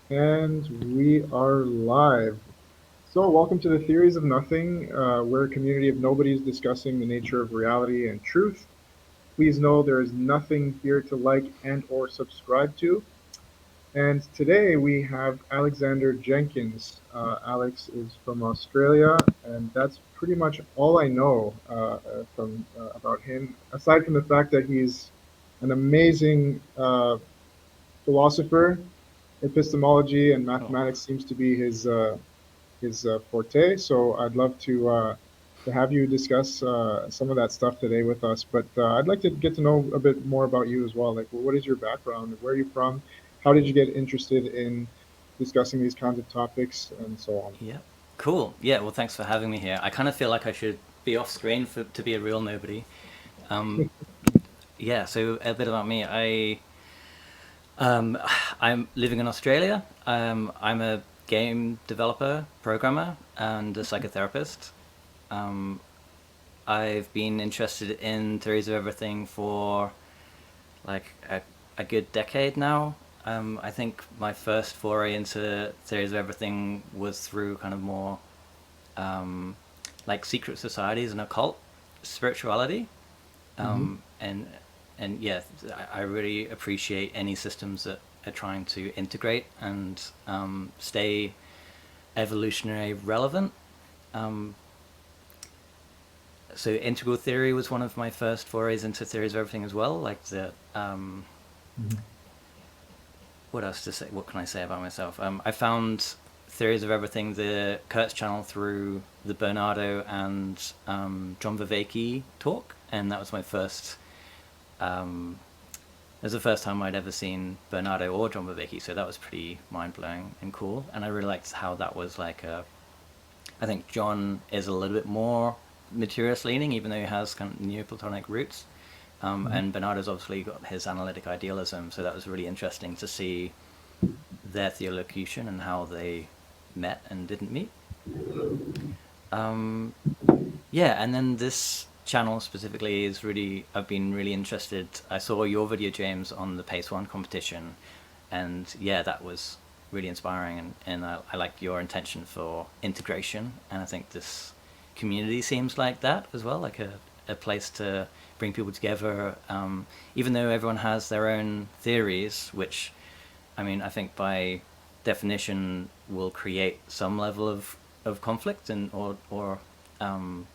And we are live. So, welcome to the Theories of Nothing. We're a community of nobodies discussing the nature of reality and truth. Please know there is nothing here to like and or subscribe to. And today we have Alexander Jenkins. Alex is from Australia, and that's pretty much all I know from about him. Aside from the fact that he's an amazing philosopher. Epistemology and Oh, mathematics seems to be his forte. So I'd love to have you discuss some of that stuff today with us. But I'd like to get to know a bit more about you as well. Like, what is your background? Where are you from? How did you get interested in discussing these kinds of topics, and so on? yeah. Cool. Yeah, well, thanks for having me here. I kind of feel like I should be off screen to be a real nobody. Um, yeah, so a bit about me. Um, I'm living in Australia. I'm a game developer, programmer, and a psychotherapist. Um, I've been interested in theories of everything for like a good decade now. I think my first foray into theories of everything was through kind of more um, like secret societies and occult spirituality. Hmm. And yeah, I really appreciate any systems that are trying to integrate and stay evolutionary relevant. Um, so integral theory was one of my first forays into theories of everything as well. Like the Hmm. what else to say? What can I say about myself? I found theories of everything, the Kurtz channel, through the Bernardo and John Vervaeke talk, and that was my first. It was the first time I'd ever seen Bernardo or John Vervaeke, so that was pretty mind blowing and cool. And I really liked how that was like a. I think John is a little bit more materialist leaning, even though he has kind of Neoplatonic roots. Hmm. And Bernardo's obviously got his analytic idealism, so that was really interesting to see their theolocution and how they met and didn't meet. Um, yeah, and then this channel specifically is really, I've been really interested. I saw your video, James, on the Pace One competition, and yeah, that was really inspiring. And I like your intention for integration, and I think this community seems like that as well, like a place to bring people together. Even though everyone has their own theories, which I mean, I think by definition will create some level of conflict and or um,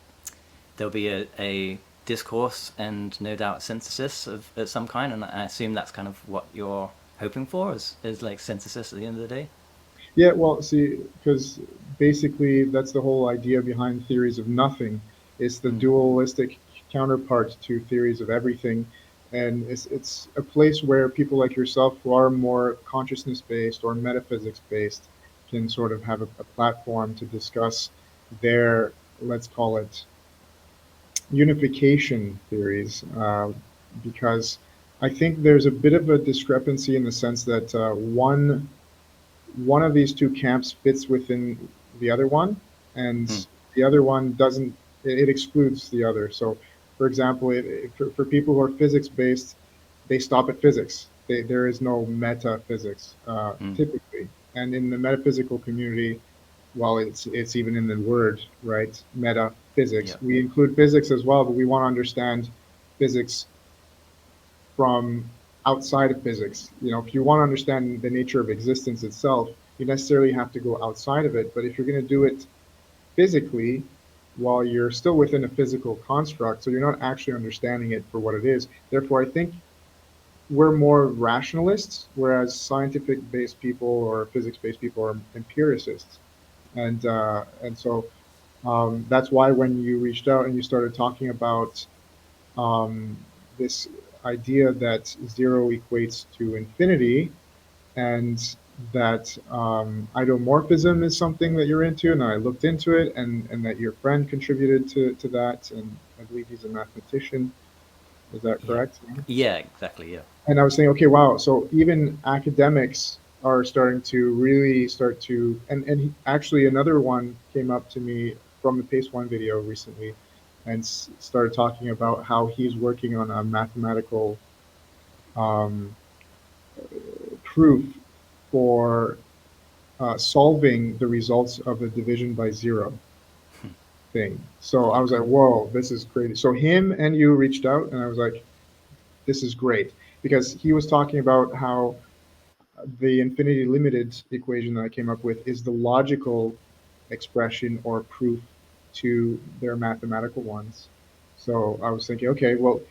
there'll be a discourse and no doubt synthesis of some kind, and I assume that's kind of what you're hoping for is like synthesis at the end of the day. Yeah, well, see, because basically that's the whole idea behind theories of nothing. It's the Mm. dualistic counterpart to theories of everything. And it's a place where people like yourself who are more consciousness based or metaphysics based can sort of have a platform to discuss their, let's call it, unification theories. Because I think there's a bit of a discrepancy in the sense that one of these two camps fits within the other one, Mm. and the other one doesn't. It excludes the other. So, for example, for people who are physics based, they stop at physics. There is no metaphysics Mm. typically, and in the metaphysical community, well, it's even in the word, right? Metaphysics. Yeah. We include physics as well, but we want to understand physics from outside of physics. You know, if you want to understand the nature of existence itself, you necessarily have to go outside of it. But if you're going to do it physically, while you're still within a physical construct, so you're not actually understanding it for what it is. Therefore, I think we're more rationalists, whereas scientific-based people or physics-based people are empiricists. And so that's why when you reached out and you started talking about um, this idea that zero equates to infinity, and that idomorphism is something that you're into, and I looked into it, and that your friend contributed to that, and I believe he's a mathematician. Is that Yeah. correct? Yeah. Exactly. Yeah. And I was saying, okay, wow, so even academics are starting to really start to, actually another one came up to me from the Pace One video recently, and started talking about how he's working on a mathematical um, proof for solving the results of the division by zero thing. So I was like, whoa, this is crazy. So him and you reached out, and I was like, this is great, because he was talking about how the infinity limited equation that I came up with is the logical expression or proof to their mathematical ones. So I was thinking, okay, well,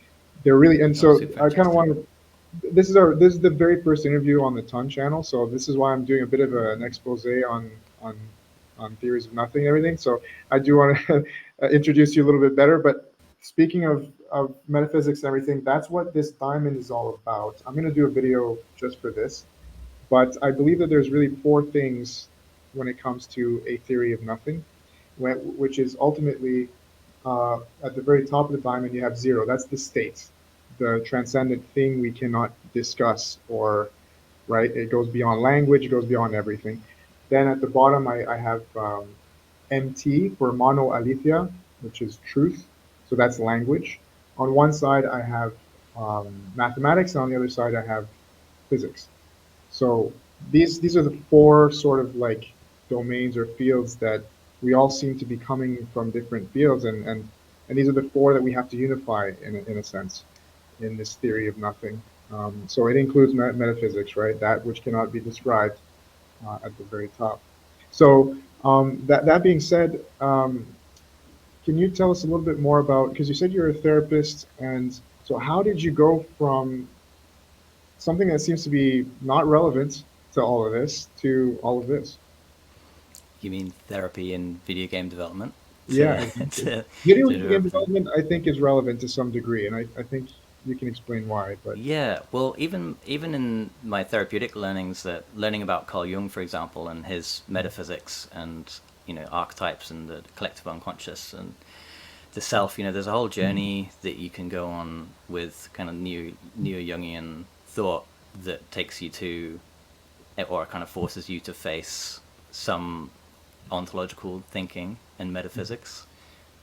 they're really, and Oh, so super I kind of interesting. wanted. This is the very first interview on the Ton channel, so this is why I'm doing a bit of an expose on on theories of nothing and everything. So I do want to introduce you a little bit better. But speaking of metaphysics and everything, that's what this diamond is all about. I'm going to do a video just for this, but I believe that there's really four things when it comes to a theory of nothing, which is ultimately at the very top of the diamond, you have zero. That's the state, the transcendent thing we cannot discuss, or right? It goes beyond language, it goes beyond everything. Then at the bottom, I have MT for mono aletheia, which is truth. So that's language. On one side, I have mathematics, and on the other side, I have physics. So these are the four sort of like domains or fields that we all seem to be coming from different fields, and these are the four that we have to unify in a sense in this theory of nothing. So it includes metaphysics, right? That which cannot be described at the very top. So that being said, can you tell us a little bit more about, because you said you're a therapist, and so how did you go from something that seems to be not relevant to all of this to all of this? You mean therapy in video game development Yeah, to exactly. to Video to do game everything? development, I think, is relevant to some degree, and I think you can explain why. But Yeah, well, even in my therapeutic learnings, that learning about Carl Jung, for example, and his metaphysics and archetypes and the collective unconscious and the self, there's a whole journey that you can go on with kind of neo Jungian thought that takes you to, or kind of forces you to face some ontological thinking and metaphysics.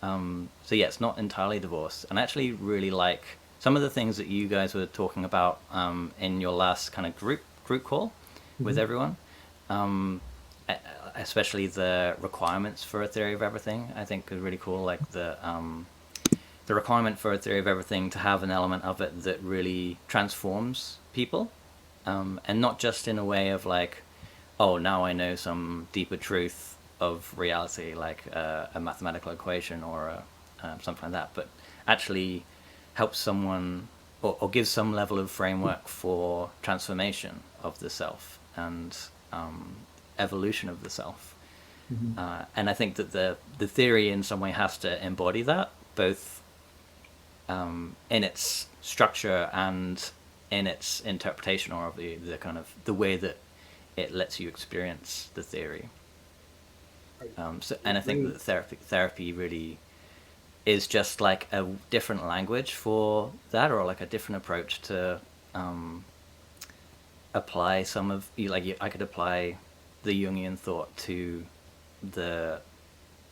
So yeah, it's not entirely divorced. And I actually really like some of the things that you guys were talking about in your last kind of group call with mhm. everyone, especially the requirements for a theory of everything. I think is really cool. Like the requirement for a theory of everything to have an element of it that really transforms people, and not just in a way of like, oh, now I know some deeper truth of reality, like a mathematical equation or something like that, but actually helps someone, or gives some level of framework for transformation of the self and evolution of the self. Mhm. And I think that the theory in some way has to embody that, both in its structure and in its interpretation, or the kind of the way that it lets you experience the theory. I And I think agree. that therapy really is just like a different language for that, or like a different approach to apply some of I could apply the Jungian thought to the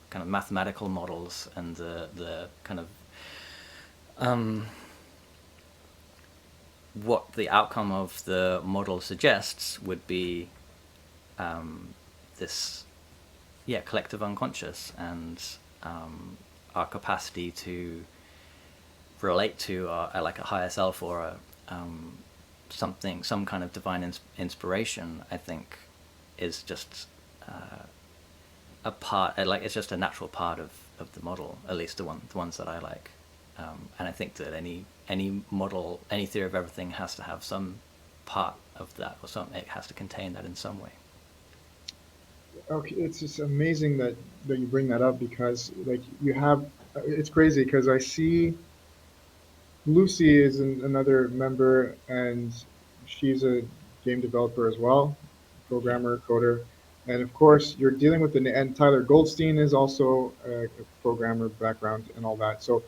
kind of mathematical models and the kind of what the outcome of the model suggests would be this, yeah, collective unconscious, and our capacity to relate to like a higher self, or some kind of divine inspiration. I think is just a part, like it's just a natural part of the model, at least the ones that I like. And I think that any model, any theory of everything has to have some part of that, or some, it has to contain that in some way. Okay, it's just amazing that you bring that up, because like you have, it's crazy because I see Lucy is another member, and she's a game developer as well, Yeah. programmer, coder, and of course you're dealing with and Tyler Goldstein is also a programmer background and all that. So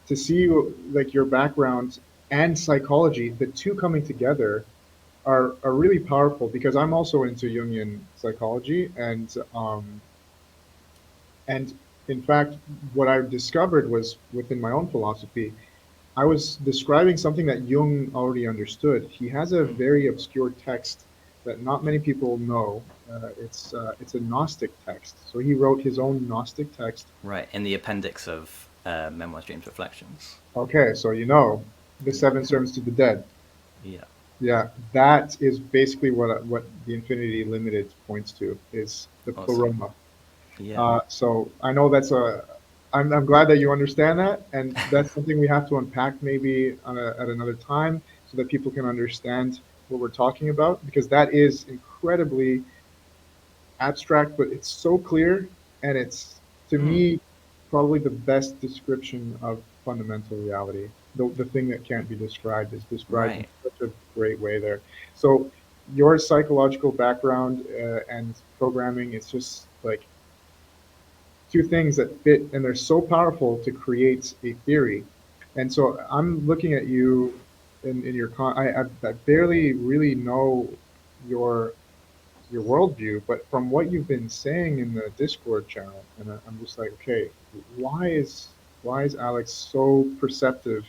to see like your background and psychology, the two coming together are really powerful, because I'm also into Jungian psychology, and in fact, what I discovered was within my own philosophy, I was describing something that Jung already understood. He has a Mm. very obscure text that not many people know. It's a Gnostic text. So he wrote his own Gnostic text. Right, in the appendix of Memoirs, Dreams, Reflections. Okay, so you know the Yeah, seven sermons to the dead. yeah, Yeah, that is basically what the infinity limited points to is the awesome. pleroma. Yeah, So I know that's a. I'm glad that you understand that, and that's something we have to unpack maybe at another time so that people can understand what we're talking about because that is incredibly abstract, but it's so clear, and it's to mm, me probably the best description of fundamental reality. The thing that can't be described is described in right. such a great way there. So your psychological background and programming, it's just like two things that fit, and they're so powerful to create a theory. And so I'm looking at you in your I barely really know your your worldview, but from what you've been saying in the Discord channel, and I'm just like, okay, why is why is Alex so perceptive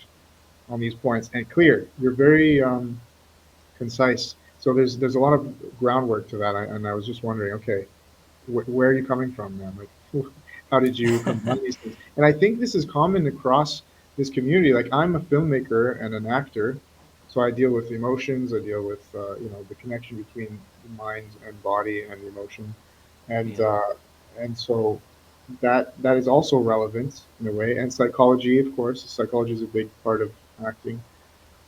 on these points and clear? You're very concise. So there's a lot of groundwork to that, and I was just wondering, okay, where are you coming from, man? Like, how did you combine these things? And I think this is common across this community. Like, I'm a filmmaker and an actor, so I deal with emotions. I deal with the connection between the mind and body and emotion, and Yeah, uh, and so that is also relevant in a way. And psychology, of course, psychology is a big part of acting.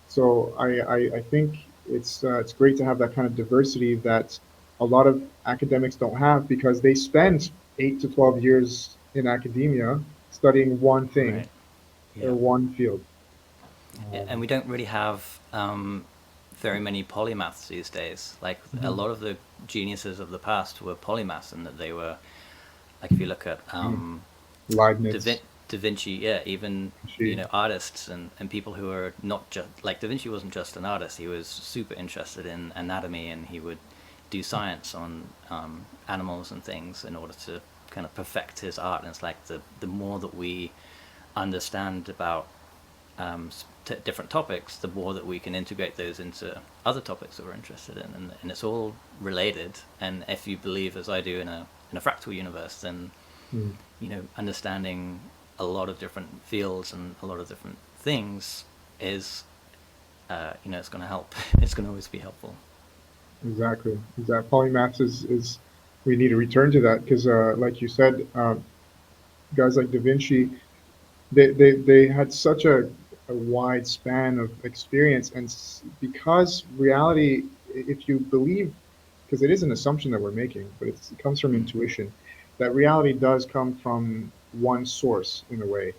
So I think it's great to have that kind of diversity that a lot of academics don't have because they spend 8 to 12 years in academia studying one thing right. or Yeah. one field. Yeah, Um, and we don't really have very many polymaths these days. Like a mhm. lot of the geniuses of the past were polymaths, and that they were like if you look at Da, Leibniz, da Vinci, yeah, even she, artists and people who are not just like Da Vinci wasn't just an artist. He was super interested in anatomy, and he would do science on animals and things in order to kind of perfect his art. And it's like the more that we understand about different topics, the more that we can integrate those into other topics that we're interested in, and it's all related. And if you believe, as I do, in a fractal universe, then mm, understanding a lot of different fields and a lot of different things is, it's going to help. It's going to always be helpful. exactly. Exactly. Polymaths is we need to return to that because, like you said, guys like Da Vinci, they had such a wide span of experience and because reality if you believe because it is an assumption that we're making but it comes from Mm. intuition that reality does come from one source in a way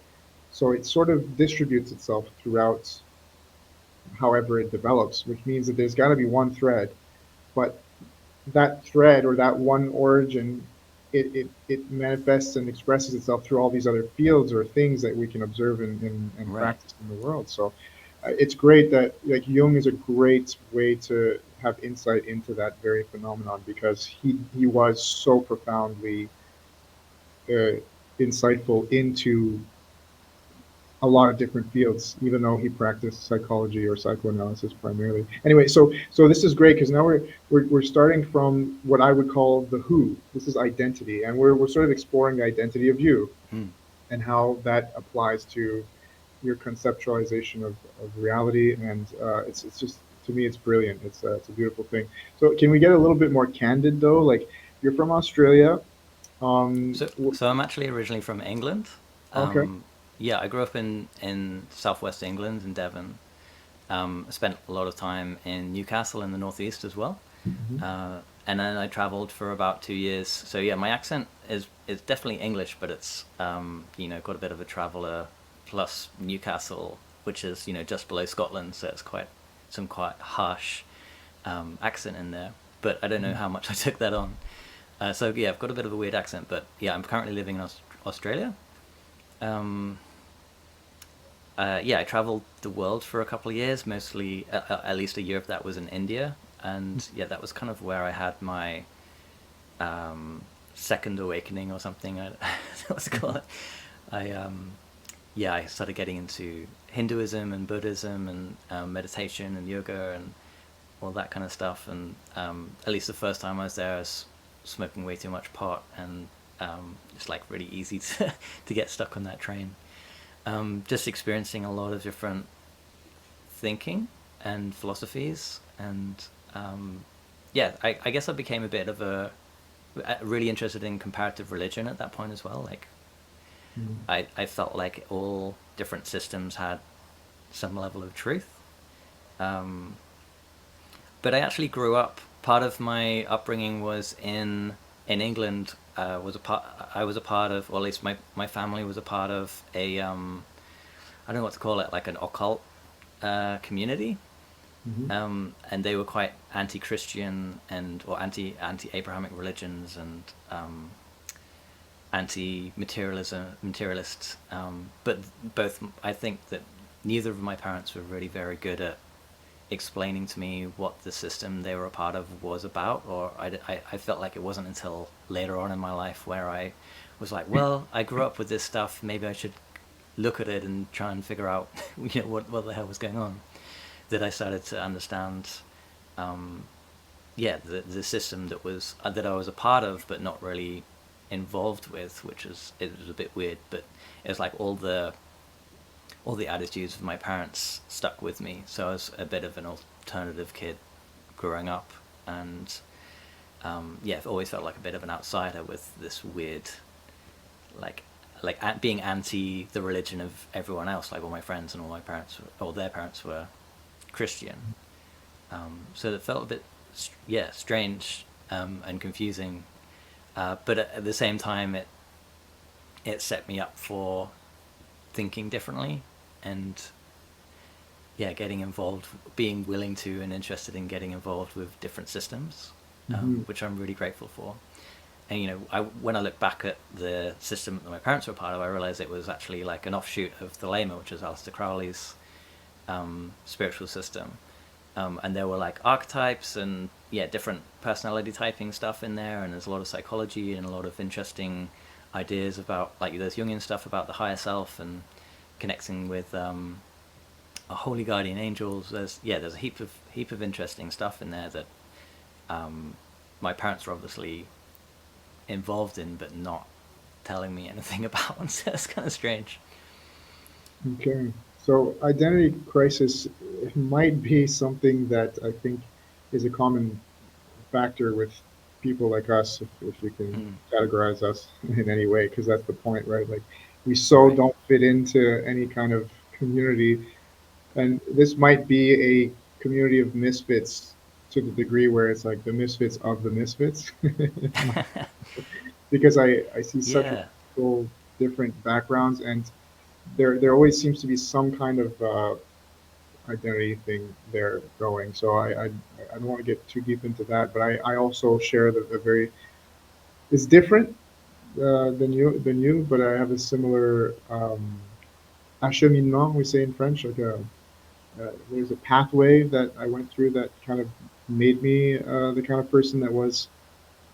so it sort of distributes itself throughout however it develops which means that there's got to be one thread but that thread or that one origin, it manifests and expresses itself through all these other fields or things that we can observe and Right. practice in the world. So it's great that like Jung is a great way to have insight into that very phenomenon because he was so profoundly uh, insightful into a lot of different fields, even though he practiced psychology or psychoanalysis primarily. Anyway, so this is great because now we're starting from what I would call the who. This is identity, and we're sort of exploring the identity of you Mm. and how that applies to your conceptualization of reality. And it's just to me it's brilliant. It's a beautiful thing. So can we get a little bit more candid though? Like you're from Australia. So, W- so I'm actually originally from England. okay. Yeah, I grew up in southwest England in Devon. I spent a lot of time in Newcastle in the northeast as well. Mhm. And then I traveled for about 2 years. So yeah, my accent is definitely English, but it's got a bit of a traveller plus Newcastle, which is just below Scotland, so it's quite harsh accent in there. But I don't know how much I took that on. So yeah, I've got a bit of a weird accent, but yeah, I'm currently living in Australia. Um, yeah, I traveled the world for a couple of years, mostly at least a year of that was in India, and yeah, that was kind of where I had my second awakening or something. What's it called? I Yeah, I started getting into Hinduism and Buddhism and meditation and yoga, and all that kind of stuff. And at least the first time I was there, I was smoking way too much pot, and it's like really easy to to get stuck on that train. Just experiencing a lot of different thinking and philosophies, and yeah, I guess I became a bit of a really interested in comparative religion at that point as well. Like Mm. I felt like all different systems had some level of truth. Um, but I actually grew up. Part of my upbringing was in England. Was a part. I was a part of, or at least my family was a part of a I don't know what to call it, like an occult community. Mhm. And they were quite anti-Christian and or anti-Abrahamic religions, and materialist. But both, I think that neither of my parents were really very good at explaining to me what the system they were a part of was about, or I felt like it wasn't until later on in my life where I was like, well, I grew up with this stuff, maybe I should look at it and try and figure out what the hell was going on, that I started to understand yeah, the system that I was a part of but not really involved with, which is it was a bit weird, but it was like all the attitudes of my parents stuck with me. So I was a bit of an alternative kid growing up, and yeah, I've always felt like a bit of an outsider with this weird, like being anti the religion of everyone else. Like all my friends and all my parents, all their parents were Christian, so it felt a bit, yeah, strange and confusing. But at the same time, it set me up for thinking differently, and yeah, getting involved, being willing to and interested in getting involved with different systems, Mhm. which I'm really grateful for. And when I look back at the system that my parents were part of, I realized it was actually like an offshoot of the Lema, which is Aleister Crowley's spiritual system. And there were like archetypes and yeah, different personality typing stuff in there, and there's a lot of psychology and a lot of interesting ideas about, like, there's Jungian stuff about the higher self and connecting with a holy guardian angels. There's a heap of interesting stuff in there that my parents were obviously involved in, but not telling me anything about. So it's kind of strange. Okay. So identity crisis might be something that I think is a common factor with people like us, if you can Mm, categorize us in any way, because that's the point, right? Like we so right. don't fit into any kind of community, and this might be a community of misfits to the degree where it's like the misfits of the misfits, because I see such Yeah. people different backgrounds, and there always seems to be some kind of identity thing there going. So I don't want to get too deep into that, but I also share the very it's different than you, but I have a similar acheminement, we say in French, like a there's a pathway that I went through that kind of made me the kind of person that was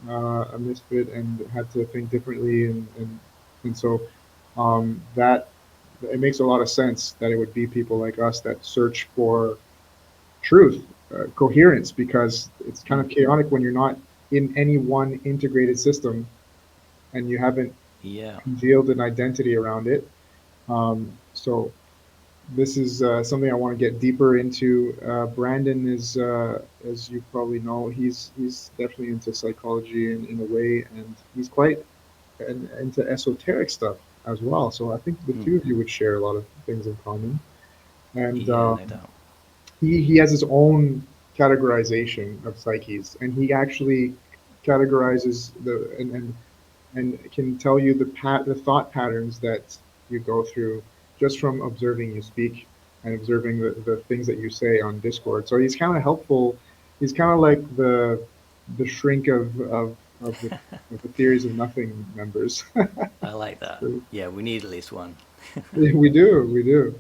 a misfit and had to think differently, and so that it makes a lot of sense that it would be people like us that search for truth, coherence, because it's kind Mm, of chaotic when you're not in any one integrated system and you haven't yeah. congealed an identity around it. So this is something I want to get deeper into. Brandon is, as you probably know, he's definitely into psychology in a way, and he's quite into esoteric stuff as well. So I think the Mm, two of you would share a lot of things in common. And yeah, no doubt. he has his own categorization of psyches, and he actually categorizes and can tell you the thought patterns that you go through just from observing you speak and observing the things that you say on Discord. So he's kind of helpful. He's kind of like the shrink of the theories of nothing members. I like that. So, Yeah, we need at least one. we do.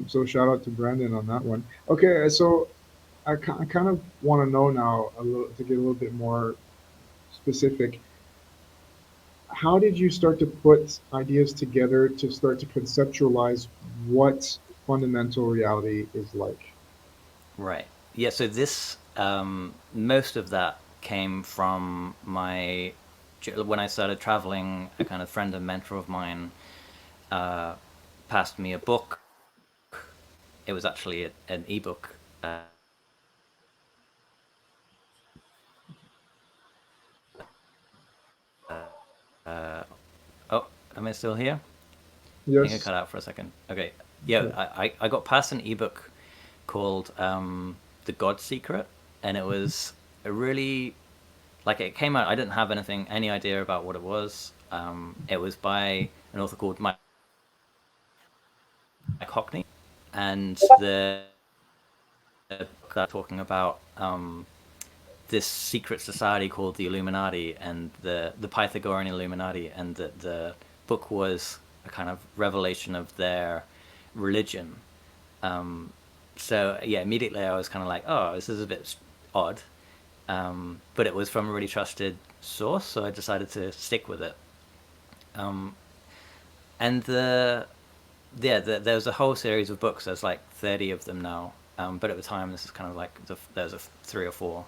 So shout out to Brandon on that one. Okay, so I kind of want to know now a little to get a little bit more specific. How did you start to put ideas together to start to conceptualize what fundamental reality is like? Right. yeah, so this most of that came from my when I started traveling. A kind of friend and mentor of mine passed me a book. It was actually an ebook. Oh, am I still here? I think I Yes. cut out for a second. Okay. Yeah, Okay. I got past an ebook called The God Secret, and it was a really, like, it came out. I didn't have any idea about what it was. It was by an author called Mike Hockney, and the guy talking about this secret society called the Illuminati and the Pythagorean Illuminati, and that the book was a kind of revelation of their religion. So yeah, immediately I was kind of like, oh, this is a bit odd, but it was from a really trusted source, so I decided to stick with it. And there was a whole series of books. There's like 30 of them now, but at the time this is kind of like there's a three or four,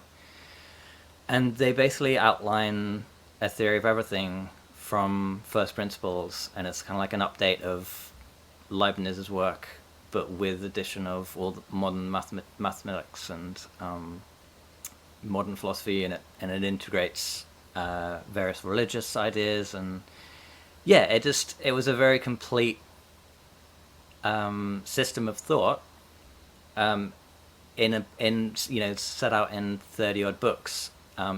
and they basically outline a theory of everything from first principles, and it's kind of like an update of Leibniz's work, but with addition of all the modern mathematics and modern philosophy in it, and it integrates various religious ideas, and yeah, it was a very complete system of thought in set out in 30 odd books,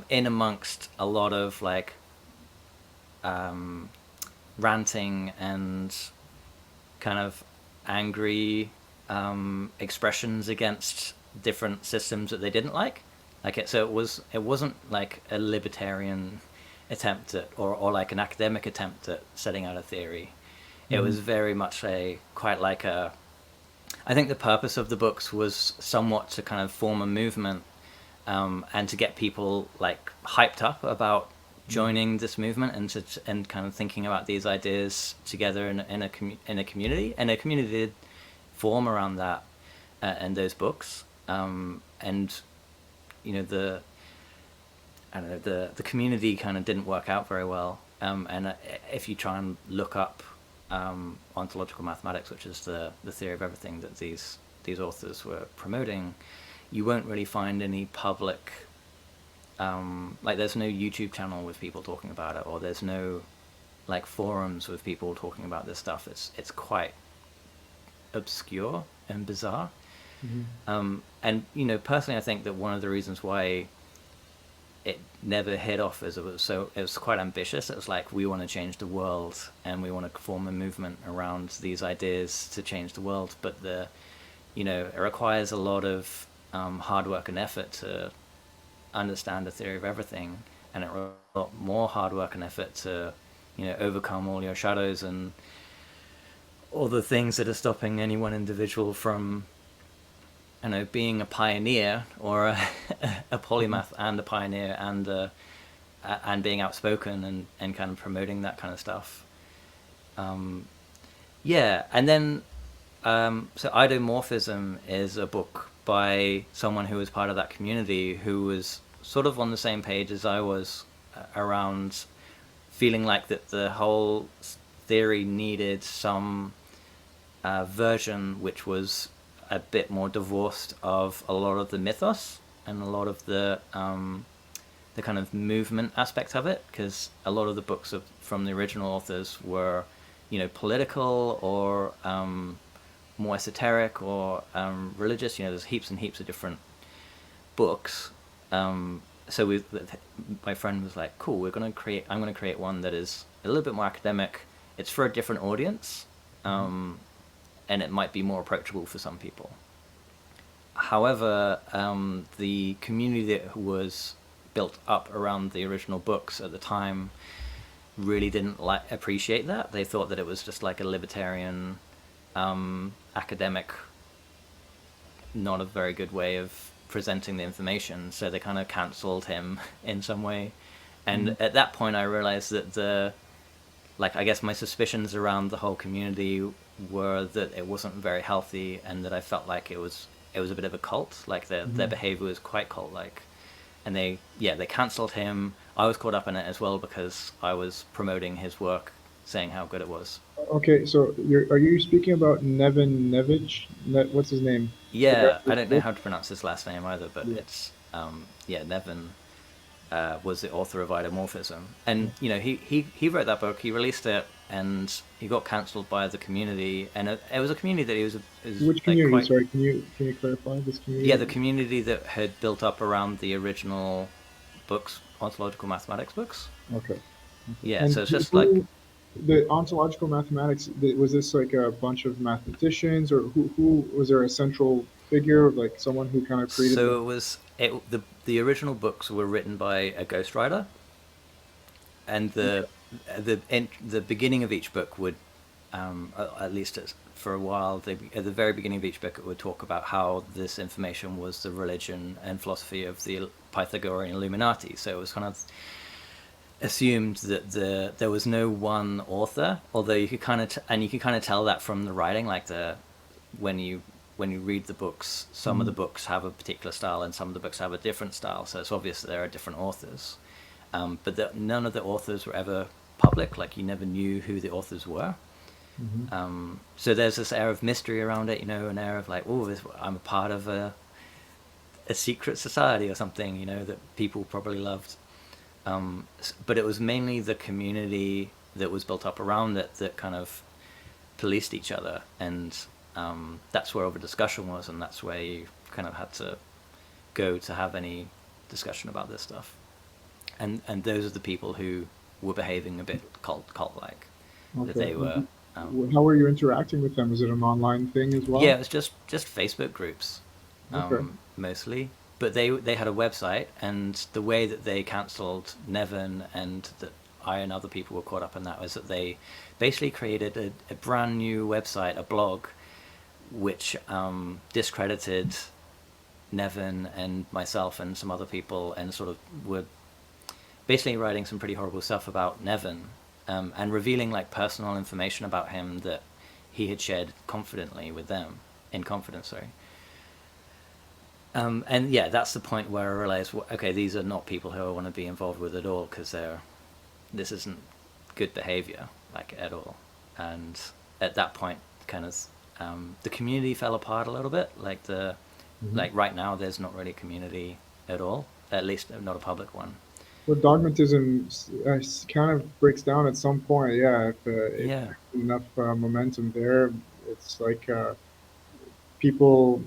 in amongst a lot of like ranting and kind of angry expressions against different systems that they didn't like it. So it wasn't like a libertarian attempt at, or like an academic attempt at setting out a theory. It Hmm. was very much a quite like a, I think the purpose of the books was somewhat to kind of form a movement, and to get people like hyped up about joining this movement, and kind of thinking about these ideas together in a community, and a community did form around that, and those books, and the I don't know, the community kind of didn't work out very well, and if you try and look up ontological mathematics, which is the theory of everything that these authors were promoting, you won't really find any public, like there's no YouTube channel with people talking about it, or there's no like forums with people talking about this stuff. It's quite obscure and bizarre. Hmm. And personally, I think that one of the reasons why it never hit off is it was quite ambitious. It was like, we want to change the world, and we want to form a movement around these ideas to change the world. But it requires a lot of hard work and effort to understand the theory of everything, and it requires a lot more hard work and effort to overcome all your shadows and all the things that are stopping any one individual from being a pioneer, or a Hmm. polymath and a pioneer, and being outspoken, and kind of promoting that kind of stuff. Yeah, and then so Idomorphism is a book by someone who was part of that community, who was sort of on the same page as I was, around feeling like that the whole theory needed some version which was a bit more divorced of a lot of the mythos and a lot of the kind of movement aspect of it, because a lot of the books from the original authors were political, or more esoteric, or religious. There's heaps and heaps of different books. So my friend was like, cool, I'm going to create one that is a little bit more academic. It's for a different audience, and it might be more approachable for some people. However, the community that was built up around the original books at the time really didn't appreciate that. They thought that it was just like a libertarian, academic, not a very good way of presenting the information. So they kind of cancelled him in some way. And Hmm. at that point, I realized that I guess my suspicions around the whole community were that it wasn't very healthy, and that I felt like it was it was a bit of a cult. Like their Mhm. behavior was quite cult like, and they cancelled him. I was caught up in it as well because I was promoting his work, saying how good it was. Okay, so are you speaking about Nevin Nevich? What's his name? The guy Yeah, who I wrote don't the know book? how to pronounce his last name either, but Yeah. it's yeah, Nevin was the author of Idomorphism, and he wrote that book. He released it, and he got cancelled by the community, and it was a community that is Which like community? quite, Sorry, can you clarify this yeah, community? the community that had built up around the original books, ontological mathematics books. Okay. Okay. Yeah, And so it's just like, who, the ontological mathematics, was this like a bunch of mathematicians, or who was there a central figure, like someone who kind of created the? so it was the original books were written by a ghostwriter, and Okay. the beginning of each book would, at least for a while, at the very beginning of each book, it would talk about how this information was the religion and philosophy of the Pythagorean Illuminati. So it was kind of assumed that there was no one author, although you could kind of and you could kind of tell that from the writing, like the when you when you read the books, some of the Mhm. books have a particular style and some of the books have a different style. So it's obvious that there are different authors. But none of the authors were ever public. Like you never knew who the authors were. Mhm. So there's this air of mystery around it, an air of like, oh, I'm a part of a secret society or something, that people probably loved. But it was mainly the community that was built up around it that kind of policed each other, and that's where all the discussion was, and that's where you kind of had to go to have any discussion about this stuff. And those are the people who were behaving a bit cult like, that Okay. they were. How were you interacting with them? Was it an online thing as Yeah, well? it was just Facebook groups, Okay. mostly. But they had a website, and the way that they cancelled Nevin and that I and other people were caught up in that was that they basically created a brand new website, a blog, which discredited Nevin and myself and some other people, and sort of were basically writing some pretty horrible stuff about Nevin, and revealing like personal information about him that he had shared confidently with them, in confidence, sorry. And yeah, that's the point where I realized, well, okay, these are not people who I want to be involved with at all, because this isn't good behavior, like, at all. And at that point, kind of, the community fell apart a little bit. Mhm. Like right now, there's not really a community at all, at least not a public one. Well, dogmatism kind of breaks down at some point. Yeah, if Yeah, there's enough momentum there, it's like people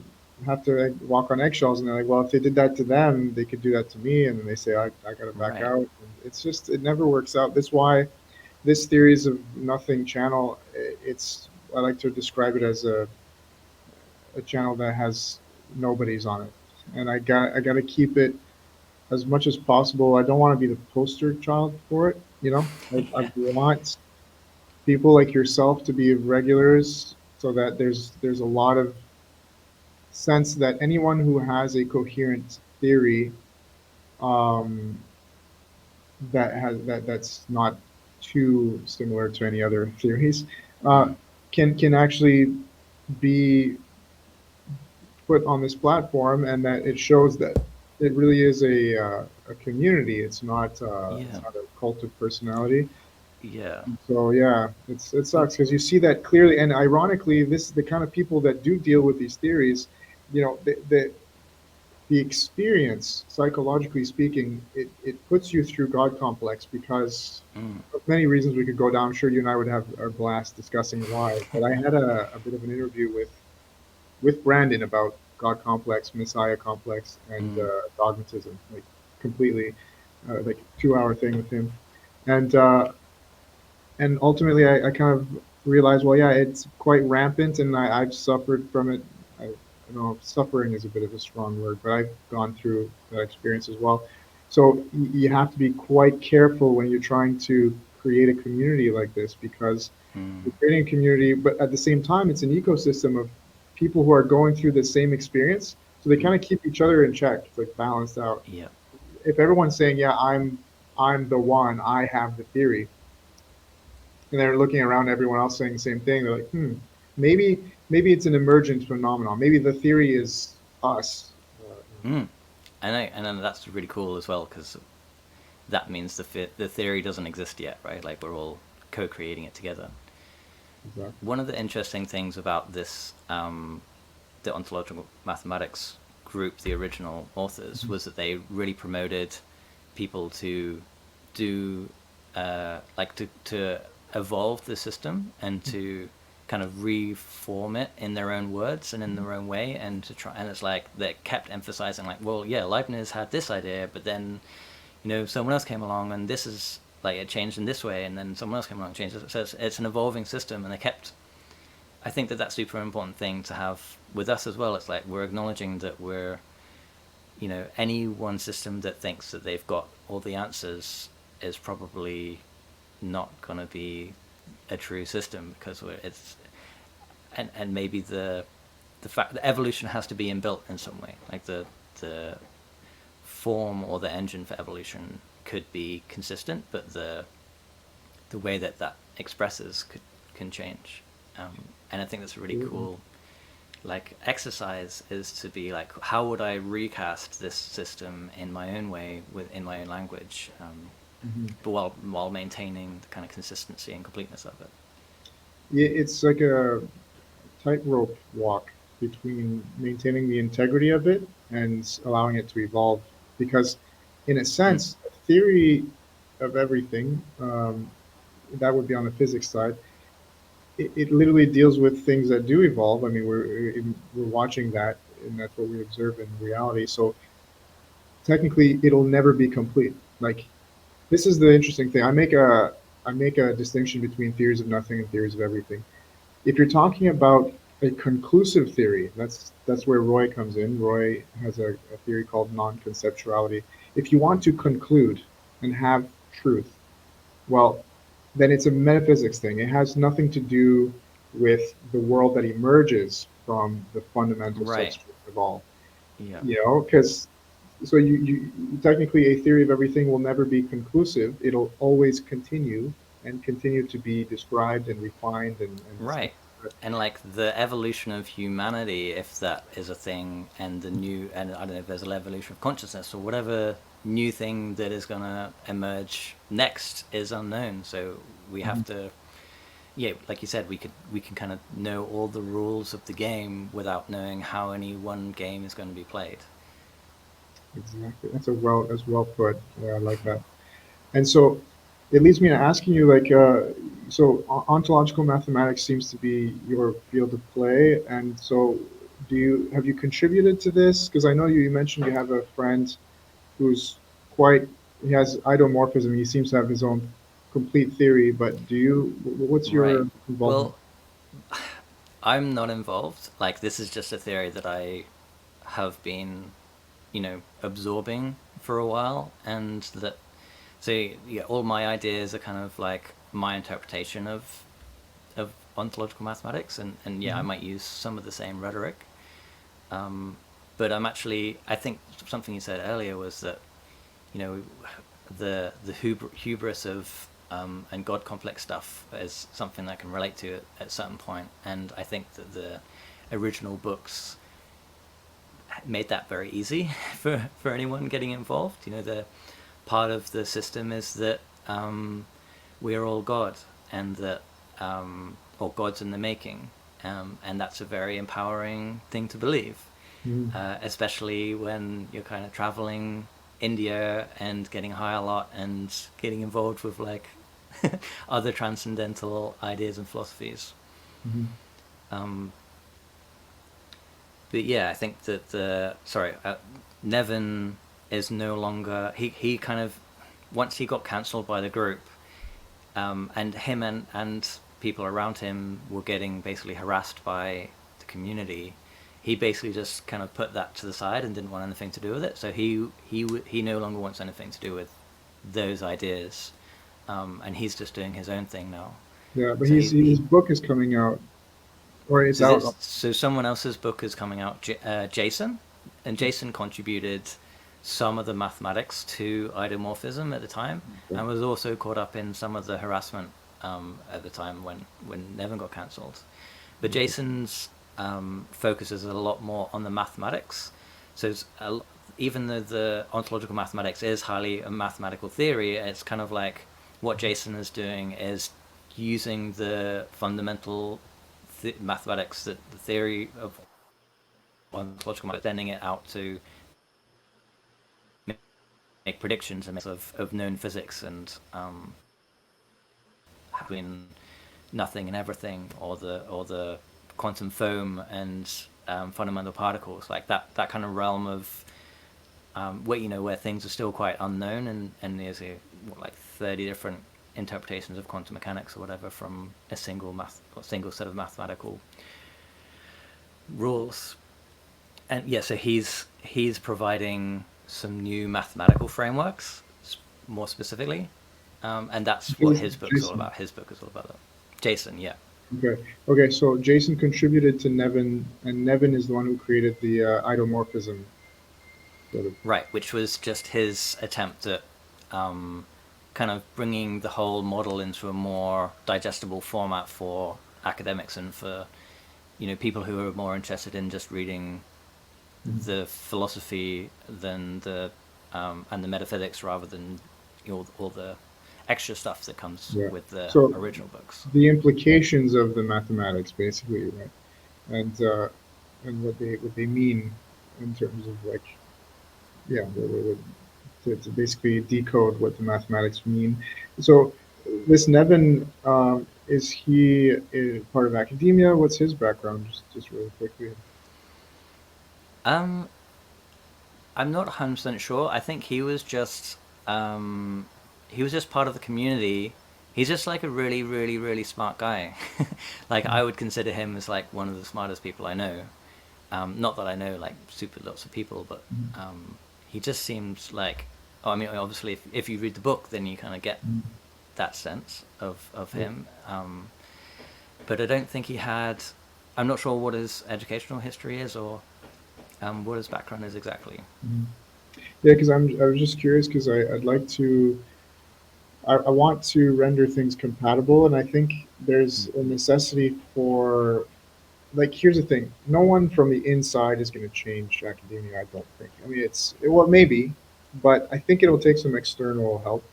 have to like, walk on eggshells, and they're like, well, if they did that to them, they could do that to me, and then they say, I got to back right. out. And it's just it never works out. That's why this theories of nothing channel. It's I like to describe it as a channel that has nobodies on it, and I got to keep it as much as possible. I don't want to be the poster child for it. I Yeah, want people like yourself to be regulars, so that there's a lot of sense that anyone who has a coherent theory, um, that's not too similar to any other theories, uh, mm, can actually be put on this platform, and that it shows that it really is a community. It's yeah, not a cult of personality. yeah, So yeah, it sucks because you see that clearly, and ironically, this the kind of people that do deal with these theories, the experience, psychologically speaking, it puts you through God complex because mm, of many reasons we could go down. I'm sure you and I would have our blast discussing why. But I had a bit of an interview with Brandon about God complex, Messiah complex, and mm, dogmatism, like completely, like 2 hour thing with him, and ultimately I kind of realized, well, yeah, it's quite rampant, and I've suffered from it. I know suffering is a bit of a strong word, but I've gone through that experience as well. So you have to be quite careful when you're trying to create a community like this, because mm, you're creating a community, but at the same time, it's an ecosystem of people who are going through the same experience. So they kind mm, of keep each other in check. It's like balanced out. yeah, If everyone's saying, "Yeah, I'm the one, I have the theory," and they're looking around, everyone else saying the same thing, they're like, maybe it's an emergent phenomenon. Maybe the theory is us. Mm. And then that's really cool as well because that means the theory doesn't exist yet, right? Like we're all co-creating it together. Exactly. One of the interesting things about this, the ontological mathematics group, the original authors, Mhm. was that they really promoted people to do to evolve the system and to kind of reform it in their own words and in their own way, and to try, and it's like they kept emphasizing like, well, yeah, Leibniz had this idea, but then someone else came along and this is like it changed in this way, and then someone else came along and changed it. So it's an evolving system, and they kept. I think that that's a super important thing to have with us as well. It's like we're acknowledging that we're, any one system that thinks that they've got all the answers is probably not going to be a true system because it's and maybe the fact that evolution has to be inbuilt in some way, like the form or the engine for evolution could be consistent, but the way that that expresses can change. And I think that's a really Absolutely. cool like exercise is to be like, how would I recast this system in my own way in my own language, Mhm. but while maintaining the kind of consistency and completeness of it. Yeah, it's like a tightrope walk between maintaining the integrity of it and allowing it to evolve. Because, in a Mm. sense, a theory of everything, that would be on the physics side, it literally deals with things that do evolve. I mean, we're watching that, and that's what we observe in reality. So technically, it'll never be complete. Like this is the interesting thing. I make a distinction between theories of nothing and theories of everything. If you're talking about a conclusive theory, that's where Roy comes in. Roy has a theory called non-conceptuality. If you want to conclude and have truth, well, then it's a metaphysics thing. It has nothing to do with the world that emerges from the fundamental Right. substrate of all. Yeah. Because so you technically a theory of everything will never be conclusive. It'll always continue and continue to be described and refined and stuff Right. like that. And like the evolution of humanity, if that is a thing, and the new, and I don't know if there's an evolution of consciousness or whatever new thing that is going to emerge next is unknown. So we have Mhm. to, yeah, like you said, we can kind of know all the rules of the game without knowing how any one game is going to be played. Exactly. That's well put. Yeah, I like that. And so it leads me to asking you, like, so ontological mathematics seems to be your field of play, and so have you contributed to this? Because I know you mentioned you have a friend who's quite he has idomorphism. He seems to have his own complete theory, but what's Right. your involvement? Well, I'm not involved. Like this is just a theory that I have been, absorbing for a while, and that so yeah, all my ideas are kind of like my interpretation of ontological mathematics, and yeah, I Mhm. might use some of the same rhetoric. But I think something you said earlier was that you know the hubris of and God complex stuff is something that I can relate to at a certain point, and I think that the original books made that very easy for anyone getting involved. The part of the system is that we are all God, and that or God's in the making, and that's a very empowering thing to believe, Mhm. especially when you're kind of traveling India and getting high a lot and getting involved with like other transcendental ideas and philosophies. Mhm. Um, but yeah, I think that Nevin is no longer he kind of once he got cancelled by the group, and him and people around him were getting basically harassed by the community. He basically just kind of put that to the side and didn't want anything to do with it. So he no longer wants anything to do with those ideas, and he's just doing his own thing now. Yeah, but So his book is coming out, or it's out. so someone else's book is coming out, Jason, and Jason contributed some of the mathematics to idomorphism at the time, Okay. and was also caught up in some of the harassment at the time when Nevin got cancelled. But Jason's focuses a lot more on the mathematics, So even though the ontological mathematics is highly a mathematical theory, it's kind of like what Jason is doing is using the fundamental mathematics, the theory of ontological mathematics, extending it out to make predictions and of known physics and between nothing and everything, or the quantum foam and fundamental particles, like that kind of realm of where things are still quite unknown, and there's like 30 different interpretations of quantum mechanics or whatever from a single set of mathematical rules. And yeah, so he's providing some new mathematical frameworks, more specifically, and that's what his book's all Jason. about. His book is all about that. Jason, yeah. Okay. Okay. So Jason contributed to Nevin, and Nevin is the one who created the idomorphism. Sort of. Right, which was just his attempt at kind of bringing the whole model into a more digestible format for academics and for people who are more interested in just reading the philosophy than the and the metaphysics rather than all the extra stuff that comes Yeah. with the So original books. the implications of the mathematics, basically, right? And what they mean in terms of like, yeah, to basically decode what the mathematics mean. So this Nevin, is he part of academia? What's his background? Just really quickly. Um, I'm not 100% sure. I think he was just part of the community. He's just like a really, really, really smart guy. Like I would consider him as like one of the smartest people I know. Not that I know like super lots of people, but he just seems like. Oh, I mean, obviously, if you read the book, then you kind of get that sense of Yeah. him. But I don't think he had. I'm not sure what his educational history is or what his background is exactly. Yeah, because I was just curious because I'd like to I want to render things compatible, and I think there's Mm. a necessity for like here's the thing: no one from the inside is going to change academia. I don't think. I mean, well, maybe, but I think it'll take some external help.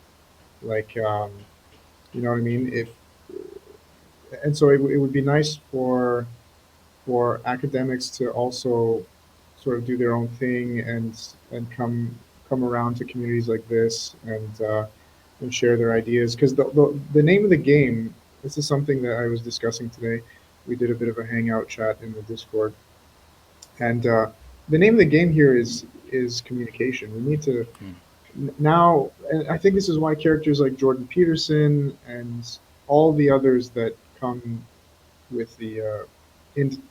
Like, you know what I mean? If and so it would be nice for academics to also sort of do their own thing and come around to communities like this and share their ideas because the name of the game, this is something that I was discussing today. We did a bit of a hangout chat in the Discord, and the name of the game here is communication. We need to Mm. now, and I think this is why characters like Jordan Peterson and all the others that come with the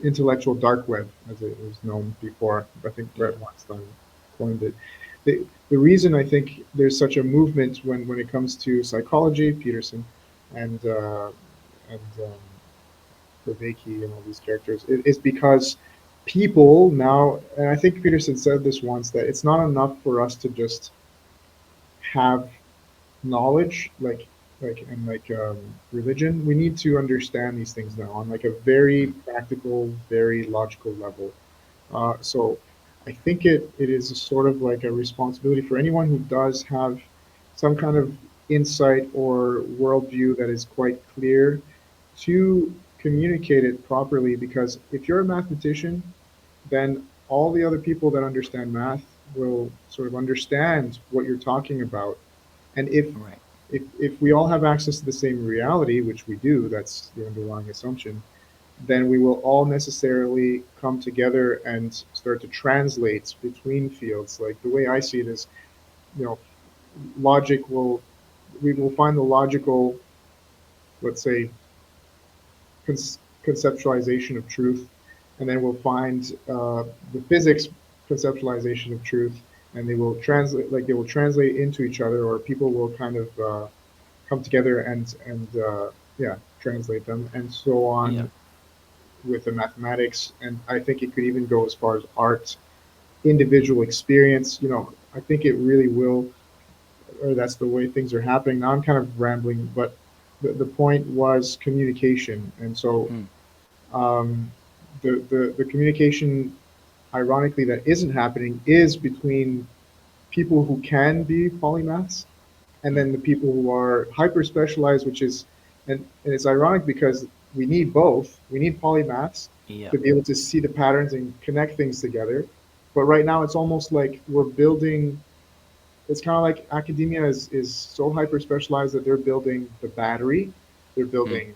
intellectual dark web, as it was known before. I think Yeah. Brett Weinstein coined it. The reason I think there's such a movement when it comes to psychology, Peterson, and Vervaeke and all these characters, is because people now, and I think Peterson said this once, that it's not enough for us to just have knowledge like religion. We need to understand these things now on like a very Mm. practical, very logical level. So I think it is a sort of like a responsibility for anyone who does have some kind of insight or worldview that is quite clear to communicate it properly, because if you're a mathematician, then all the other people that understand math will sort of understand what you're talking about. And Right. if we all have access to the same reality, which we do, that's the underlying assumption, then we will all necessarily come together and start to translate between fields. Like the way I see it is, you know, logic will we will find the logical, let's say, conceptualization of truth, and then we'll find the physics conceptualization of truth, and they will translate into each other, or people will kind of come together and yeah, translate them, and so Yeah. on with the mathematics. And I think it could even go as far as art, individual experience. I think it really will, or that's the way things are happening. Now I'm kind of rambling, but the point was communication, and so Mm. um, the communication. ironically, that isn't happening is between people who can be polymaths and Mm. then the people who are hyper specialized, which is, and it's ironic because we need both. We need polymaths Yeah. to be able to see the patterns and connect things together. But right now, it's almost like we're building. It's kind of like academia is so hyper specialized that they're building the battery, they're Mm. building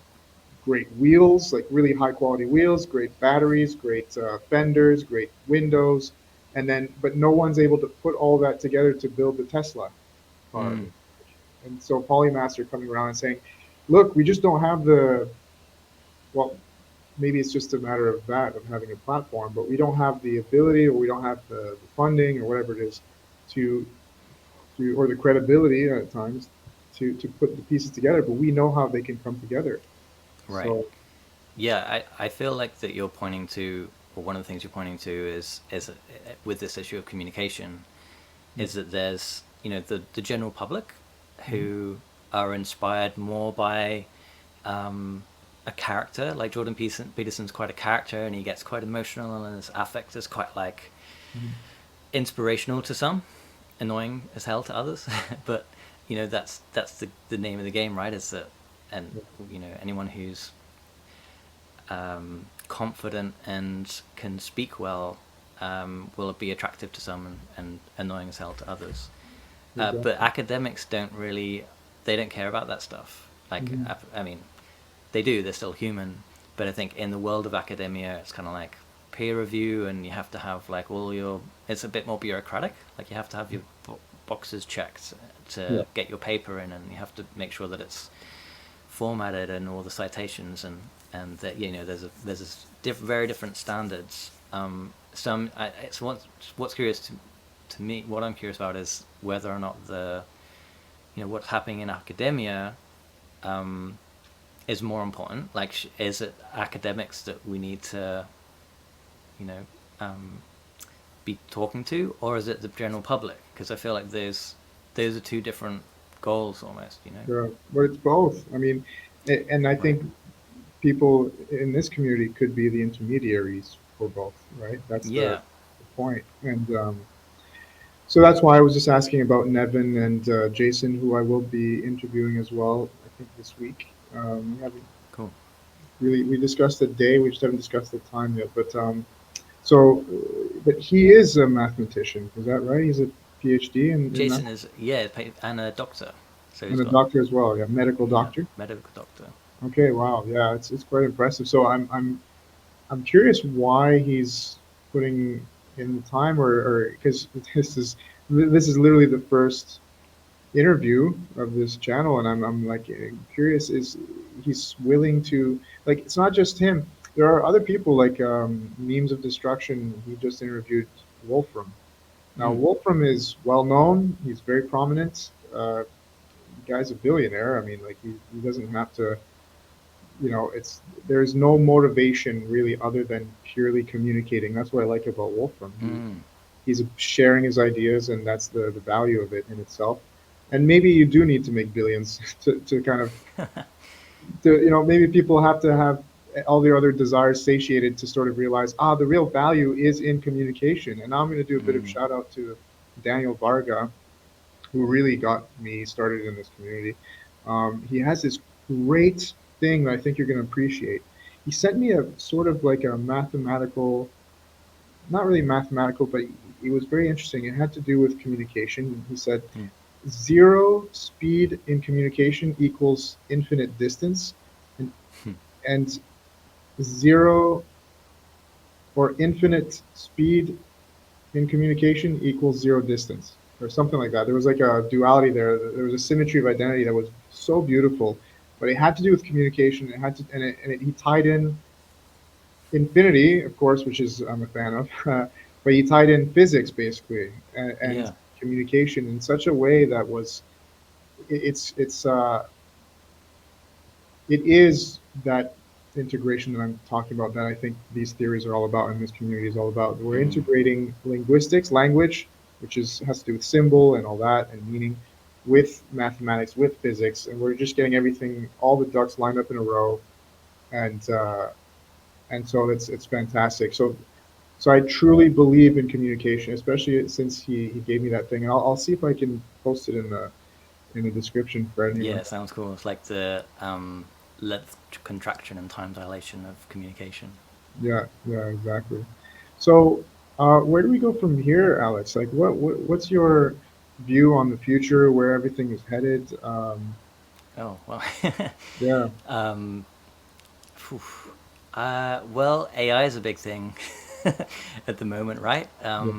great wheels, like really high quality wheels, great batteries, great fenders, great windows, and then but no one's able to put all that together to build the Tesla car. Mm. And so polymaths are coming around and saying, look, we just don't have the, well, maybe it's just a matter of that, of having a platform, but we don't have the ability or we don't have the funding or whatever it is to, or the credibility at times to put the pieces together, but we know how they can come together. Right. So, Yeah, I feel like that you're pointing to, or one of the things you're pointing to is with this issue of communication, is that there's, the general public mhm, who are inspired more by a character. Like Jordan Peterson's quite a character, and he gets quite emotional, and his affect is quite like mhm, inspirational to some, annoying as hell to others. But that's the name of the game, right? Is that, and anyone who's confident and can speak well will be attractive to some, and annoying as hell to others. But exactly. academics don't really, they don't care about that stuff. Like, Mhm, I mean, they do, they're still human. But I think in the world of academia, it's kind of like peer review, and you have to have like all your, it's a bit more bureaucratic. Like, you have to have your boxes checked yeah. to get your paper in, and you have to make sure that it's formatted and all the citations, and that there's very different standards. It's what's curious to me. What I'm curious about is whether or not what's happening in academia is more important. Like, is it academics that we need to you know um, be talking to, or is it the general public? Because I feel like those are two different goals almost. Yeah, but it's both. I mean, and I Right. think people in this community could be the intermediaries for both, right? That's Yeah. the point. And so that's why I was just asking about Nevin and Jason, who I will be interviewing as well, I think this week. We haven't Cool. really, we discussed the day, we just haven't discussed the time yet. But so, but he is a mathematician, is that right? He's a PhD in math Jason is, yeah, and a doctor, so he's and a got, doctor as well. Yeah, medical yeah, doctor. medical doctor. Okay, wow. Yeah, it's quite impressive. So I'm curious why he's putting in the time, or because this is literally the first interview of this channel, and I'm like curious. Is he's willing to, like? It's not just him. There are other people like Memes of Destruction. He just interviewed Wolfram. Now Mm. Wolfram is well known. He's very prominent. The guy's a billionaire. I mean, like he doesn't have to, it's there's no motivation really other than purely communicating. That's what I like about Wolfram. Mm. He's sharing his ideas, and that's the value of it in itself. And maybe you do need to make billions to kind of maybe people have to have all their other desires satiated to sort of realize the real value is in communication. And now I'm going to do a bit of Mm. shout out to Daniel Varga, who really got me started in this community. He has this great thing that I think you're going to appreciate. He sent me a sort of like a mathematical, not really mathematical, but it was very interesting. It had to do with communication. He said, Mm. zero speed in communication equals infinite distance, and, and zero or infinite speed in communication equals zero distance, or something like that. There was like a duality there. There was a symmetry of identity that was so beautiful, but it had to do with communication. It had to, he tied in infinity, of course, which is I'm a fan of, but he tied in physics basically and Yeah. communication in such a way that was it's it is that integration that I'm talking about that I think these theories are all about and this community is all about. We're Mm. integrating linguistics, language, which is has to do with symbol and all that and meaning, with mathematics, with physics, and we're just getting everything, all the ducks lined up in a row, and so it's fantastic. So So I truly believe in communication, especially since he gave me that thing. And I'll see if I can post it in the description for anyone. Yeah, sounds cool. It's like the length contraction and time dilation of communication. Yeah, yeah, exactly. So, where do we go from here, Alex? Like, what's your view on the future, where everything is headed? Oh well. Yeah, um, phew. Well, AI is a big thing at the moment, right? yeah,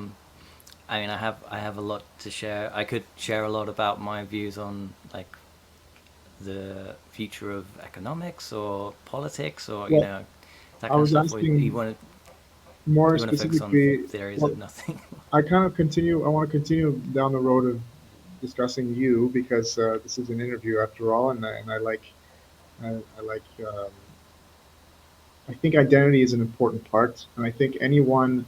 I mean, I have a lot to share. I could share a lot about my views on like the future of economics or politics or well, that I kind of was stuff. Or asking more you want to focus on specifically. theories Well, of nothing. I kind of continue. I want to continue down the road of discussing you because this is an interview after all, and I like. I think identity is an important part, and I think anyone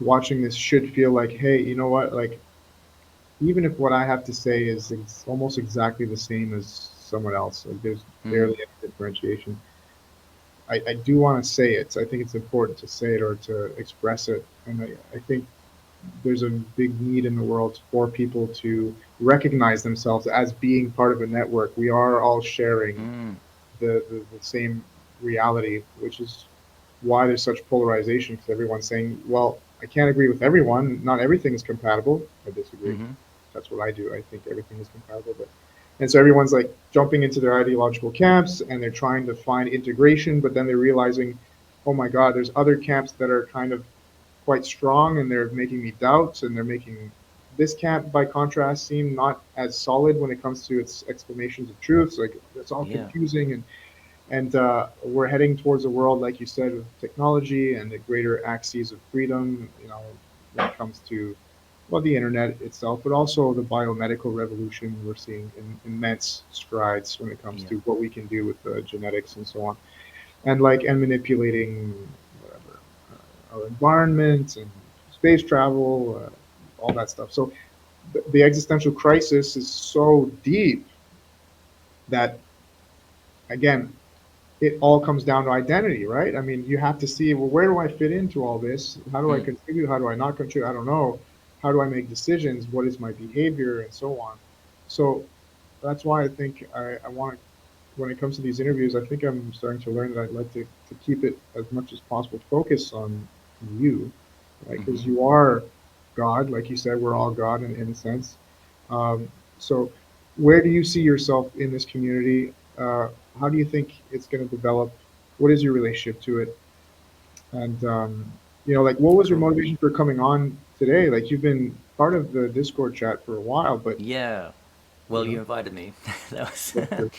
watching this should feel like, hey, you know what? Like, even if what I have to say is almost exactly the same as someone else, like there's Mm, barely any differentiation. I do want to say it. I think it's important to say it or to express it, and I think there's a big need in the world for people to recognize themselves as being part of a network. We are all sharing mm, the same reality, which is why there's such polarization because everyone's saying, well, I can't agree with everyone. Not everything is compatible. I disagree. mm-hmm, That's what I do. I think everything is compatible. And so everyone's like jumping into their ideological camps and they're trying to find integration, but then they're realizing, oh my God, there's other camps that are kind of quite strong and they're making me doubt and they're making this camp, by contrast, seem not as solid when it comes to its explanations of truth. So, like it's all yeah, confusing and we're heading towards a world, like you said, of technology and the greater axes of freedom. You know, when it comes to well, the internet itself, but also the biomedical revolution. We're seeing immense strides when it comes yeah, to what we can do with genetics and so on, and and manipulating whatever our environment and space travel, all that stuff. So the existential crisis is so deep that again it all comes down to identity, right? I mean, you have to see, well, where do I fit into all this? How do I mm, contribute? How do I not contribute? I don't know. How do I make decisions? What is my behavior? And so on. So that's why I think I want to, when it comes to these interviews, I think I'm starting to learn that I'd like to keep it as much as possible focus on you, right? mm-hmm. Because you are God, like you said, we're all God in a sense. So, where do you see yourself in this community? How do you think it's going to develop? What is your relationship to it? And like, what was your Cool. motivation for coming on today? Like, you've been part of the Discord chat for a while, but Yeah. you Well, you know, invited me. that was that's good.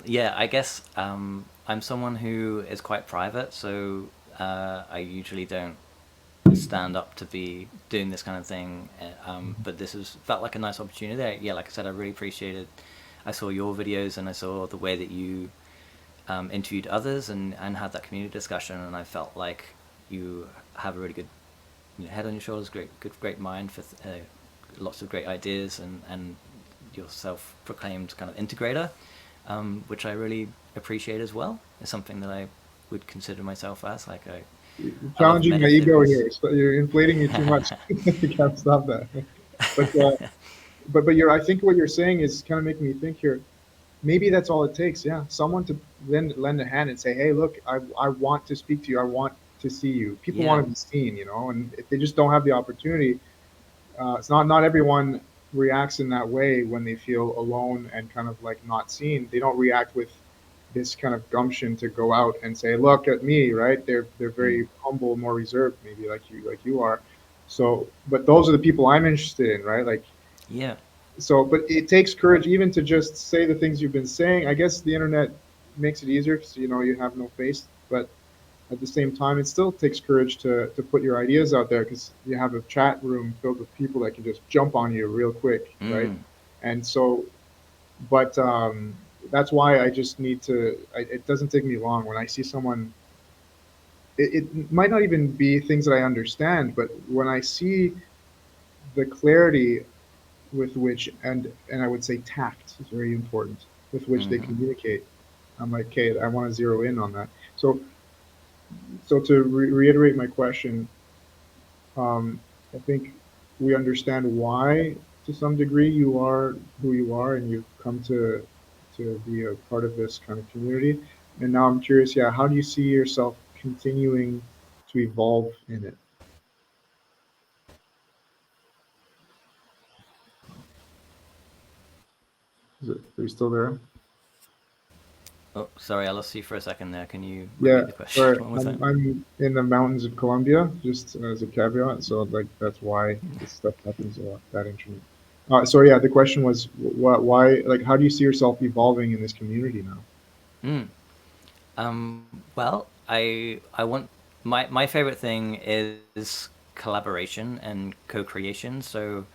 yeah. I guess I'm someone who is quite private, so I usually don't stand up to be doing this kind of thing. But this has felt like a nice opportunity. Yeah, like I said, I really appreciated. I saw your videos and I saw the way that you interviewed others and had that community discussion, and I felt like you have a really good head on your shoulders, great mind for lots of great ideas, and your self-proclaimed kind of integrator, which I really appreciate as well. It's something that I would consider myself as You're I love challenging my meta ego theories. here. So you're inflating me too much. You can't stop that. But you're. I think what you're saying is kind of making me think here. Maybe that's all it takes. Yeah, someone to then lend a hand and say, "Hey, look, I want to speak to you. I want to see you." People Yeah. want to be seen, and if they just don't have the opportunity, it's not everyone reacts in that way when they feel alone and kind of like not seen. They don't react with this kind of gumption to go out and say, "Look at me," right? They're Mm. very humble, more reserved, maybe like you are. So, but those are the people I'm interested in, right? Like, Yeah. so, but it takes courage even to just say the things you've been saying. I guess the internet makes it easier because you have no face, but at the same time, it still takes courage to put your ideas out there because you have a chat room filled with people that can just jump on you real quick, right? Mm. And so, but that's why I just need to. It doesn't take me long when I see someone. It might not even be things that I understand, but when I see the clarity with which and I would say tact is very important with which they Mm-hmm. communicate, I'm like, okay, I want to zero in on that. So So to reiterate my question, um, I think we understand why, to some degree, you are who you are, and you've come to be a part of this kind of community. And now I'm curious, yeah, how do you see yourself continuing to evolve in it? Are you still there? Oh, sorry, I lost you for a second there. Can you Yeah, repeat the question sorry. one more I'm time? I'm in the mountains of Colombia, just as a caveat. So like that's why this stuff happens a lot. That internet. So yeah, the question was, why, like, how do you see yourself evolving in this community now? Mm. Well, I want my favorite thing is collaboration and co-creation. So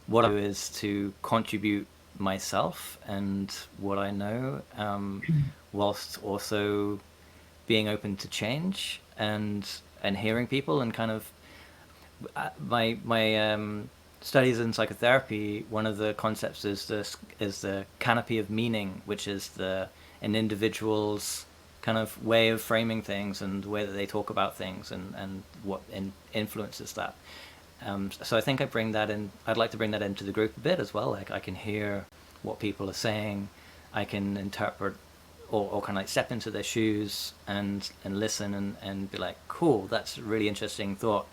what I do is to contribute myself and what I know, whilst also being open to change and hearing people and kind of my studies in psychotherapy. One of the concepts is the canopy of meaning, which is the an individual's kind of way of framing things and the way that they talk about things and what influences that. So I think I bring that in. I'd like to bring that into the group a bit as well. Like I can hear what people are saying, I can interpret or kind of like step into their shoes and listen and be like, cool, that's a really interesting thought.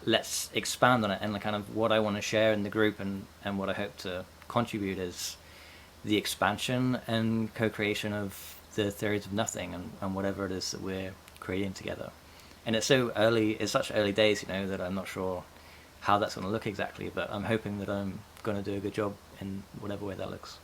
Let's expand on it. And like kind of what I want to share in the group and what I hope to contribute is the expansion and co-creation of the theories of nothing and whatever it is that we're creating together. And it's so early, it's such early days, that I'm not sure how that's going to look exactly, but I'm hoping that I'm going to do a good job in whatever way that looks.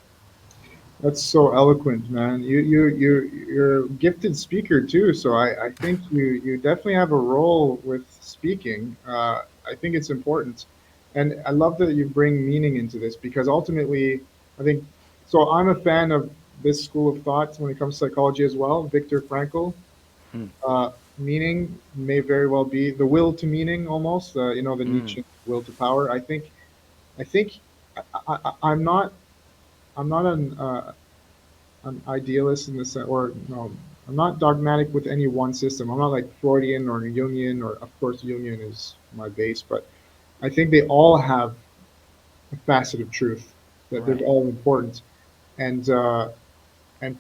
That's so eloquent, man. You're a gifted speaker too, so I think you definitely have a role with speaking. I think it's important, and I love that you bring meaning into this because ultimately, I think so. I'm a fan of this school of thought when it comes to psychology as well. Viktor Frankl. Mm, Meaning may very well be the will to meaning, almost. The mm, Nietzsche will to power. I think I'm not. I'm not an idealist in the sense, or no, I'm not dogmatic with any one system. I'm not like Freudian or Jungian, or of course Jungian is my base, but I think they all have a facet of truth that they're right. all important. And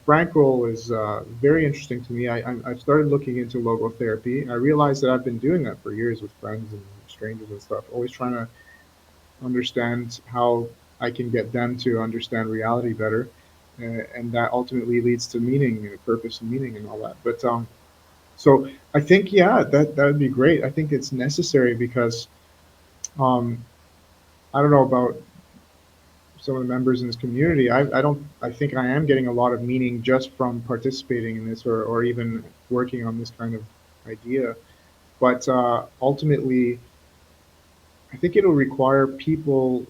Frankl is very interesting to me. I've started looking into logotherapy. I realized that I've been doing that for years with friends and strangers and stuff, always trying to understand how I can get them to understand reality better, and that ultimately leads to meaning, purpose, and meaning, and all that. But so I think, yeah, that would be great. I think it's necessary because um, I don't know about some of the members in this community. I don't. I think I am getting a lot of meaning just from participating in this, or even working on this kind of idea. But ultimately, I think it'll require people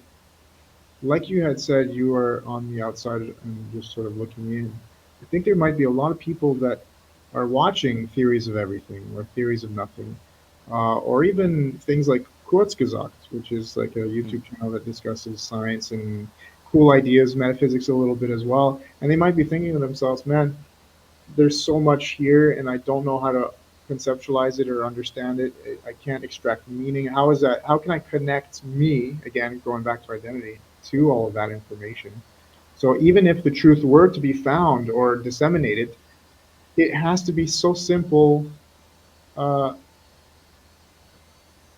like you had said, you are on the outside and just sort of looking in. I think there might be a lot of people that are watching theories of everything or theories of nothing, or even things like Kurzgesagt, which is like a Mm, YouTube channel that discusses science and cool ideas, metaphysics a little bit as well. And they might be thinking to themselves, man, there's so much here and I don't know how to conceptualize it or understand it. I can't extract meaning. How is that? How can I connect me, again, going back to identity, to all of that information? So even if the truth were to be found or disseminated, it has to be so simple uh,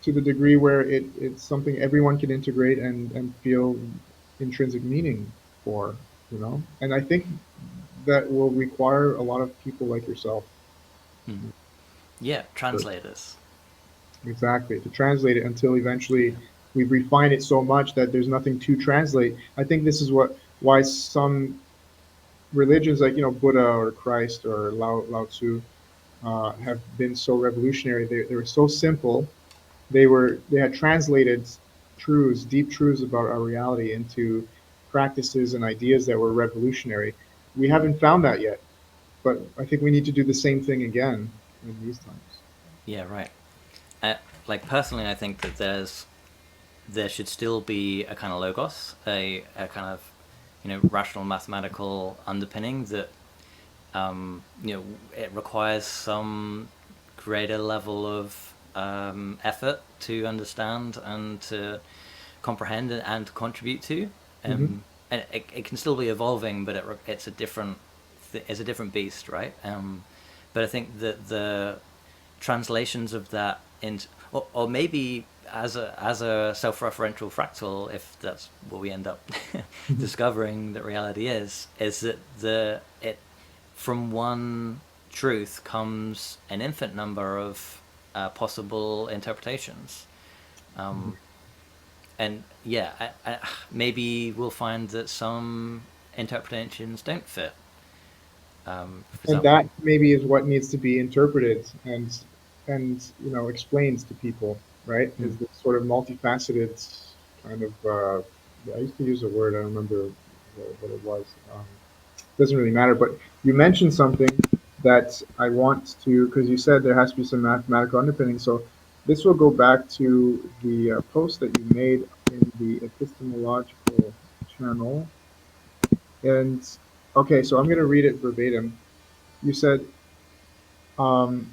to the degree where it's something everyone can integrate and feel intrinsic meaning for, And I think that will require a lot of people like yourself. mm. Yeah, Sure. translators. Exactly, to translate it until eventually Yeah. we refine it so much that there's nothing to translate. I think this is why some religions like Buddha or Christ or Lao Tzu have been so revolutionary. They were so simple. They had translated truths, deep truths about our reality into practices and ideas that were revolutionary. We haven't found that yet, but I think we need to do the same thing again in these times. Yeah, right. Uh, like personally, I think that there should still be a kind of logos, a kind of rational mathematical underpinning that it requires some greater level of effort to understand and to comprehend and to contribute to. Hmm. And it can still be evolving, but it's a different beast, right? But I think that the translations of that into, or maybe as a self-referential fractal, if that's what we end up discovering that reality is that the it from one truth comes an infinite number of possible interpretations. And yeah, maybe we'll find that some interpretations don't fit. For And example, that maybe is what needs to be interpreted and explained to people, right? Is this sort of multifaceted kind of I used to use a word, I don't remember what it was. Doesn't really matter, but you mentioned something that I want to, because you said there has to be some mathematical underpinning. So this will go back to the post that you made in the epistemological channel. And okay, so I'm going to read it verbatim. You said, um,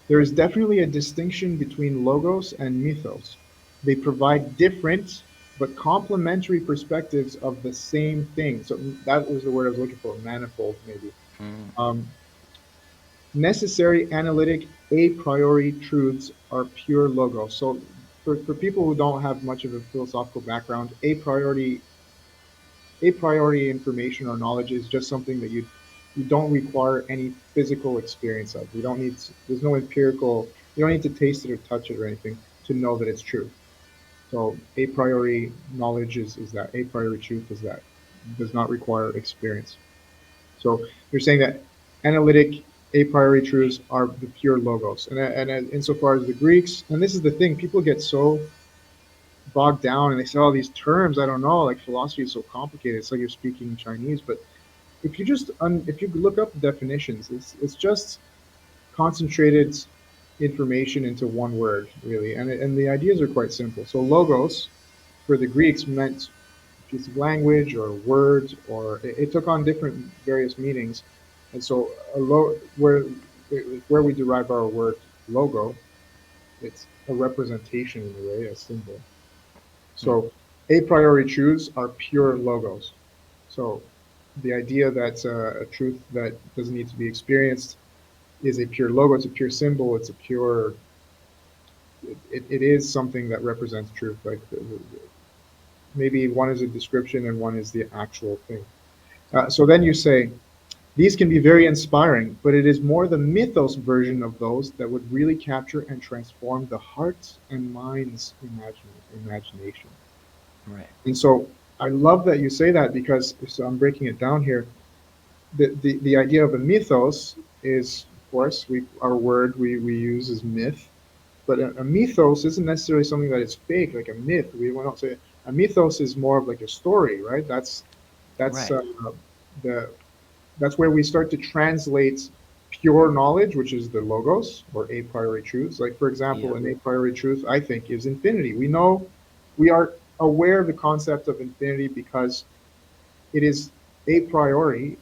there is definitely a distinction between logos and mythos. They provide different but complementary perspectives of the same thing. So that was the word I was looking for, manifold, maybe. Um, Necessary analytic a priori truths are pure logos. So for people who don't have much of a philosophical background, a priori information or knowledge is just something that you don't require any physical experience of. You don't need there's no empirical, you don't need to taste it or touch it or anything to know that it's true. So a priori knowledge is that a priori truth is that it does not require experience. So you're saying that analytic a priori truths are the pure logos, and insofar as the Greeks, and this is the thing, people get so bogged down and they say all these terms. I don't know, like philosophy is so complicated. It's like you're speaking Chinese. But if you look up the definitions, it's just concentrated information into one word, really, and the ideas are quite simple. So logos for the Greeks meant a piece of language or words, or it took on different various meanings. And so where we derive our word logo, it's a representation in a way, a symbol. So a priori truths are pure logos. So the idea that a truth that doesn't need to be experienced is a pure logo, it's a pure symbol, it's a pure, it is something that represents truth. Like maybe one is a description and one is the actual thing. So then you say, these can be very inspiring, but it is more the mythos version of those that would really capture and transform the hearts and minds imagination. right. And so I love that you say that because, so I'm breaking it down here. The idea of a mythos is, of course, our word we use is myth, but a mythos isn't necessarily something that is fake, like a myth. We will not say a mythos is more of like a story, right? That's Right. the that's where we start to translate pure knowledge, which is the logos or a priori truths. Like for example, Yeah. an a priori truth, I think, is infinity. We are aware of the concept of infinity because it is a priori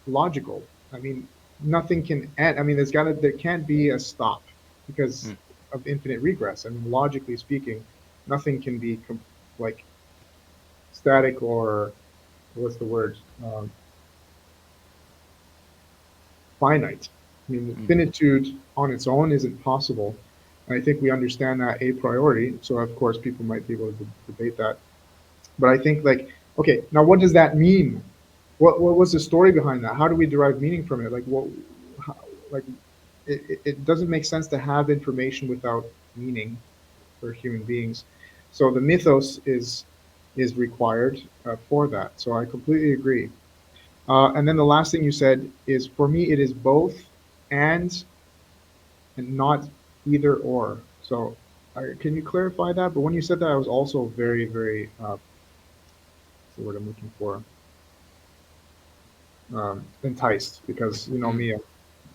logical. I mean, nothing can end. I mean, there can't be a stop because of infinite regress. I mean, logically speaking, nothing can be like static or what's the word? Finite. I mean, finitude on its own isn't possible. And I think we understand that a priori. So of course, people might be able to debate that. But I think like, okay, now what does that mean? What was the story behind that? How do we derive meaning from it? Like how, like it doesn't make sense to have information without meaning for human beings. So the mythos is required for that. So I completely agree. And then the last thing you said is, for me, it is both and and not either or. So can you clarify that? But when you said that, I was also very, very, what's the word I'm looking for? Enticed, because you know me,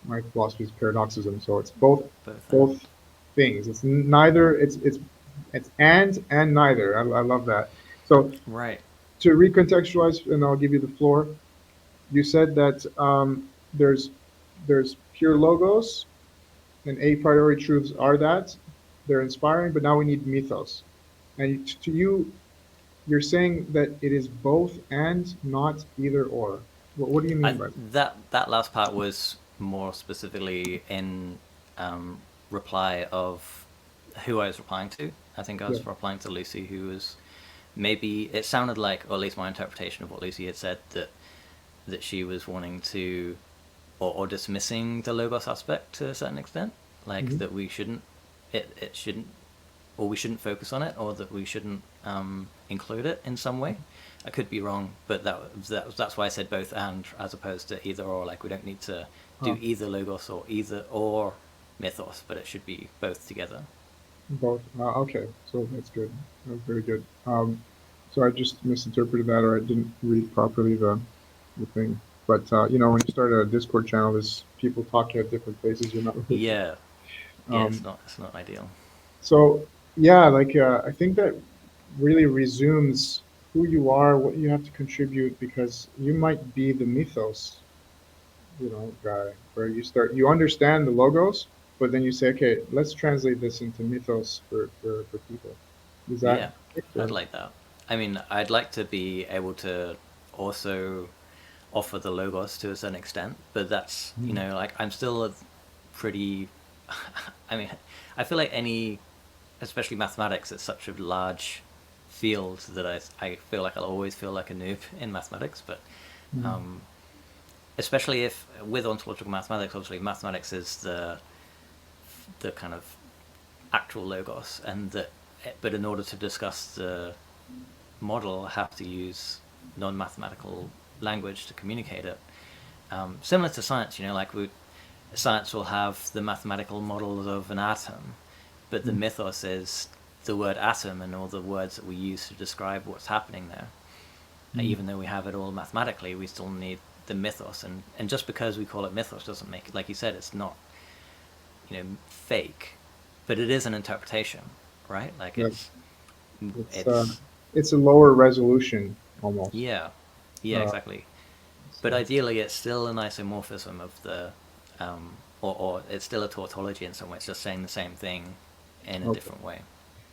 my philosophy is paradoxism. So it's Both and. both things. It's neither. It's and neither. I love that. So Right. to recontextualize, and I'll give you the floor. You said that there's there's pure logos, and a priori truths are that. They're inspiring, but now we need mythos. And to you, you're saying that it is both and not either or. What do you mean by that? That last part was more specifically in reply of who I was replying to. I think I Yeah. was replying to Lucy, who was maybe it sounded like, or at least my interpretation of what Lucy had said, that she was wanting to or dismissing the logos aspect to a certain extent, like Hmm. that we shouldn't it shouldn't or we shouldn't focus on it, or that we shouldn't include it in some way. I could be wrong, but that's why I said both and as opposed to either or. Like we don't need to do Oh, either logos or either or mythos, but it should be both together. both. Okay, so that's good. Very good. So I just misinterpreted that, or I didn't read properly the thing. But when you start a Discord channel, there's people talking at different places. You're not really sure. Yeah, yeah, Um, it's not ideal. so yeah, like I think that really resumes who you are, what you have to contribute, because you might be the mythos, guy, where you understand the logos, but then you say, okay, let's translate this into mythos for people. Is that Yeah, correct, I'd or? like that. I mean, I'd like to be able to also offer the logos to a certain extent, but that's, Mhm. like I'm still a pretty. I mean, I feel like especially mathematics, it's such a large field that I feel like I'll always feel like a noob in mathematics, but Mhm. um, especially if with ontological mathematics, obviously mathematics is the kind of actual logos, and that, but in order to discuss the model, I have to use non-mathematical language to communicate it. Similar to science, like science will have the mathematical models of an atom, but the Mhm. mythos is the word atom and all the words that we use to describe what's happening there. Mhm. Even though we have it all mathematically, we still need the mythos, and just because we call it mythos doesn't make it, like you said, it's not fake, but it is an interpretation, right? Like Yeah, it's it's uh, it's it's a lower resolution almost. yeah, yeah, Uh, exactly. But so ideally, it's still an isomorphism of or it's still a tautology in some way. It's just saying the same thing in a okay. different way.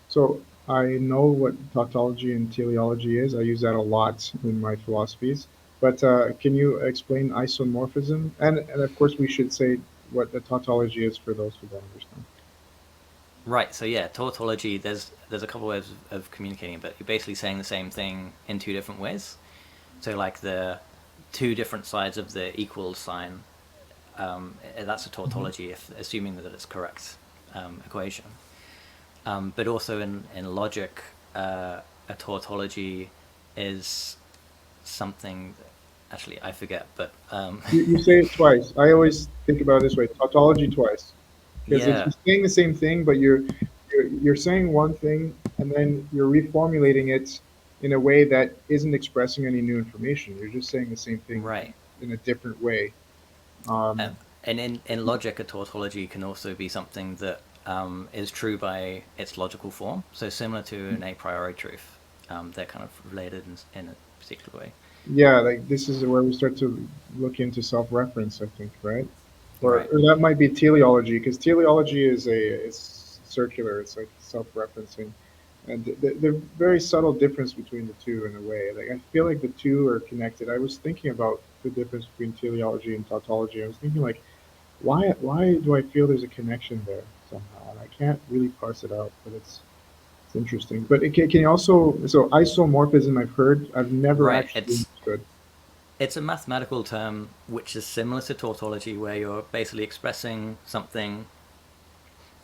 So I know what tautology and teleology is. I use that a lot in my philosophies. But can you explain isomorphism? And of course, we should say what the tautology is for those who don't understand. Right. So yeah, tautology. There's a couple ways of communicating, but you're basically saying the same thing in two different ways. So like the two different sides of the equal sign. That's a Mhm. tautology, if assuming that it's correct equation. But also in logic, a tautology is something. Actually, I forget, but You say it twice. I always think about it this way: tautology twice, because it's yeah, you're saying the same thing, but you're saying one thing, and then you're reformulating it in a way that isn't expressing any new information. You're just saying the same thing right. in a different way. Uh, Um, and in logic, a tautology can also be something that is true by its logical form. So similar to an a priori truth, they're kind of related in a particular way. Yeah, like this is where we start to look into self-reference, I think, right? Right. Or that might be teleology, because teleology is circular. It's like self-referencing, and the very subtle difference between the two in a way. Like I feel like the two are connected. I was thinking about the difference between teleology and tautology. I was thinking like, why do I feel there's a connection there somehow? And I can't really parse it out, but it's interesting. But can you also so isomorphism? I've heard. I've never Right. actually understood. It's a mathematical term which is similar to tautology, where you're basically expressing something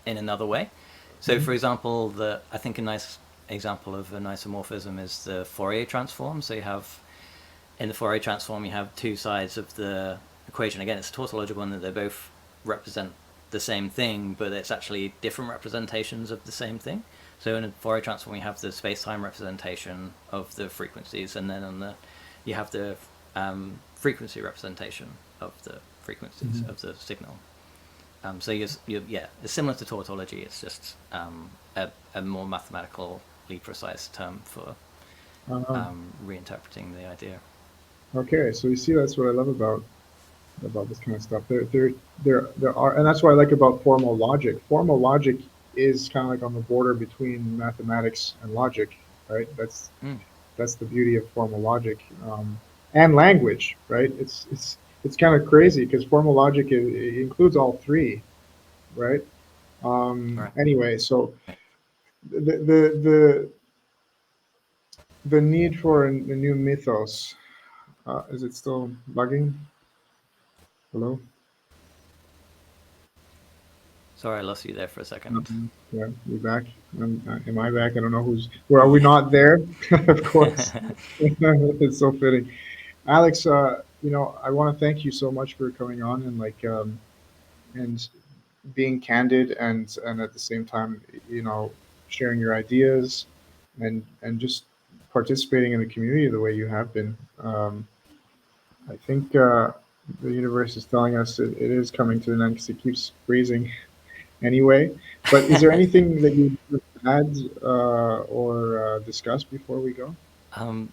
in another way. So, Mhm. for example, I think a nice example of an isomorphism is the Fourier transform. So you have in the Fourier transform, you have two sides of the equation. Again, it's a tautological one that they both represent the same thing, but it's actually different representations of the same thing. So in a Fourier transform, you have the space-time representation of the frequencies, and then you have the frequency representation of the frequencies Mhm. of the signal. So yeah, it's similar to tautology. It's just a more mathematically precise term for Uh-huh. reinterpreting the idea. Okay, so you see, that's what I love about about this kind of stuff. There are, and that's what I like about formal logic. Formal logic is kind of like on the border between mathematics and logic, right? Mm, That's the beauty of formal logic, and language, right? It's kind of crazy because formal logic it includes all three, right? right. Anyway, so the the the the need for a new mythos. Is it still bugging? Hello? Sorry, I lost you there for a second. Yeah, you back? Am I back? I don't know who's. Well, are we Yeah. not there? Of course. It's so fitting. Alex, I want to thank you so much for coming on and and being candid and at the same time, sharing your ideas and just participating in the community the way you have been. I think the universe is telling us it is coming to an end because it keeps freezing anyway. But is there anything that you would add or discuss before we go?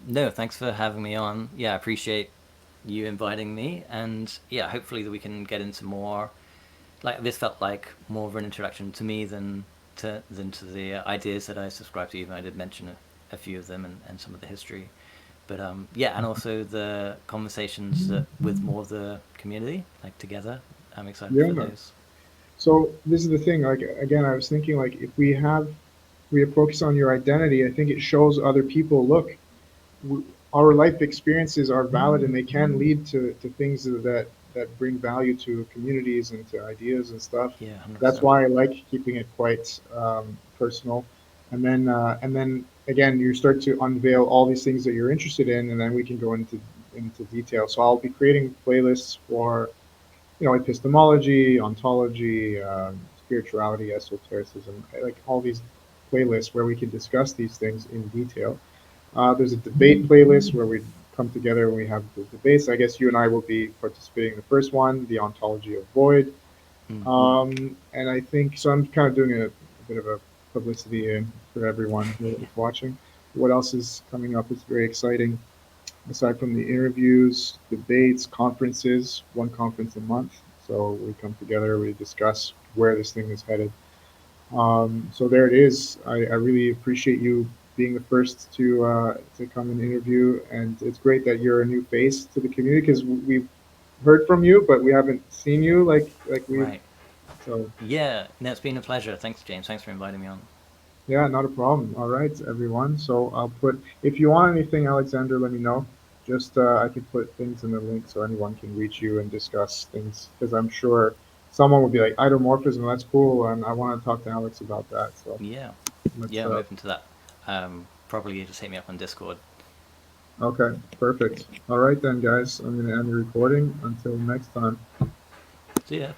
No, thanks for having me on. Yeah, I appreciate you inviting me, and yeah, hopefully that we can get into more. Like this felt like more of an introduction to me than to the ideas that I subscribe to. Even I did mention a few of them and some of the history, but yeah, and also the conversations that with more of the community, like together. I'm excited for Yeah. those. So this is the thing. Like again, I was thinking like if we focus on your identity, I think it shows other people. Look, our life experiences are valid and they can lead to things that bring value to communities and to ideas and stuff. Yeah, hundred That's percent. why I like keeping it quite personal. And then again, you start to unveil all these things that you're interested in, and then we can go into detail. So I'll be creating playlists for epistemology, ontology, spirituality, esotericism, like all these playlists where we can discuss these things in detail. There's a debate playlist where we come together and we have the debates. I guess you and I will be participating in the first one, the ontology of void. Mm. And I think so. I'm kind of doing a bit of a publicity for everyone who Yeah. is watching. What else is coming up is very exciting. Aside from the interviews, debates, conferences, one conference a month. So we come together, we discuss where this thing is headed. So there it is. I really appreciate you being the first to come and interview, and it's great that you're a new face to the community because we've heard from you, but we haven't seen you like we. Right. So Yeah. No, it's been a pleasure. Thanks, James. Thanks for inviting me on. yeah, not a problem. All right, everyone. So I'll put if you want anything, Alexander, let me know. Just I can put things in the link so anyone can reach you and discuss things because I'm sure someone will be like idomorphism. That's cool, and I want to talk to Alex about that. So Yeah. let's Yeah, I'm open to that. Probably just hit me up on Discord. Okay, perfect. All right then, guys. I'm going to end the recording. Until next time. See ya.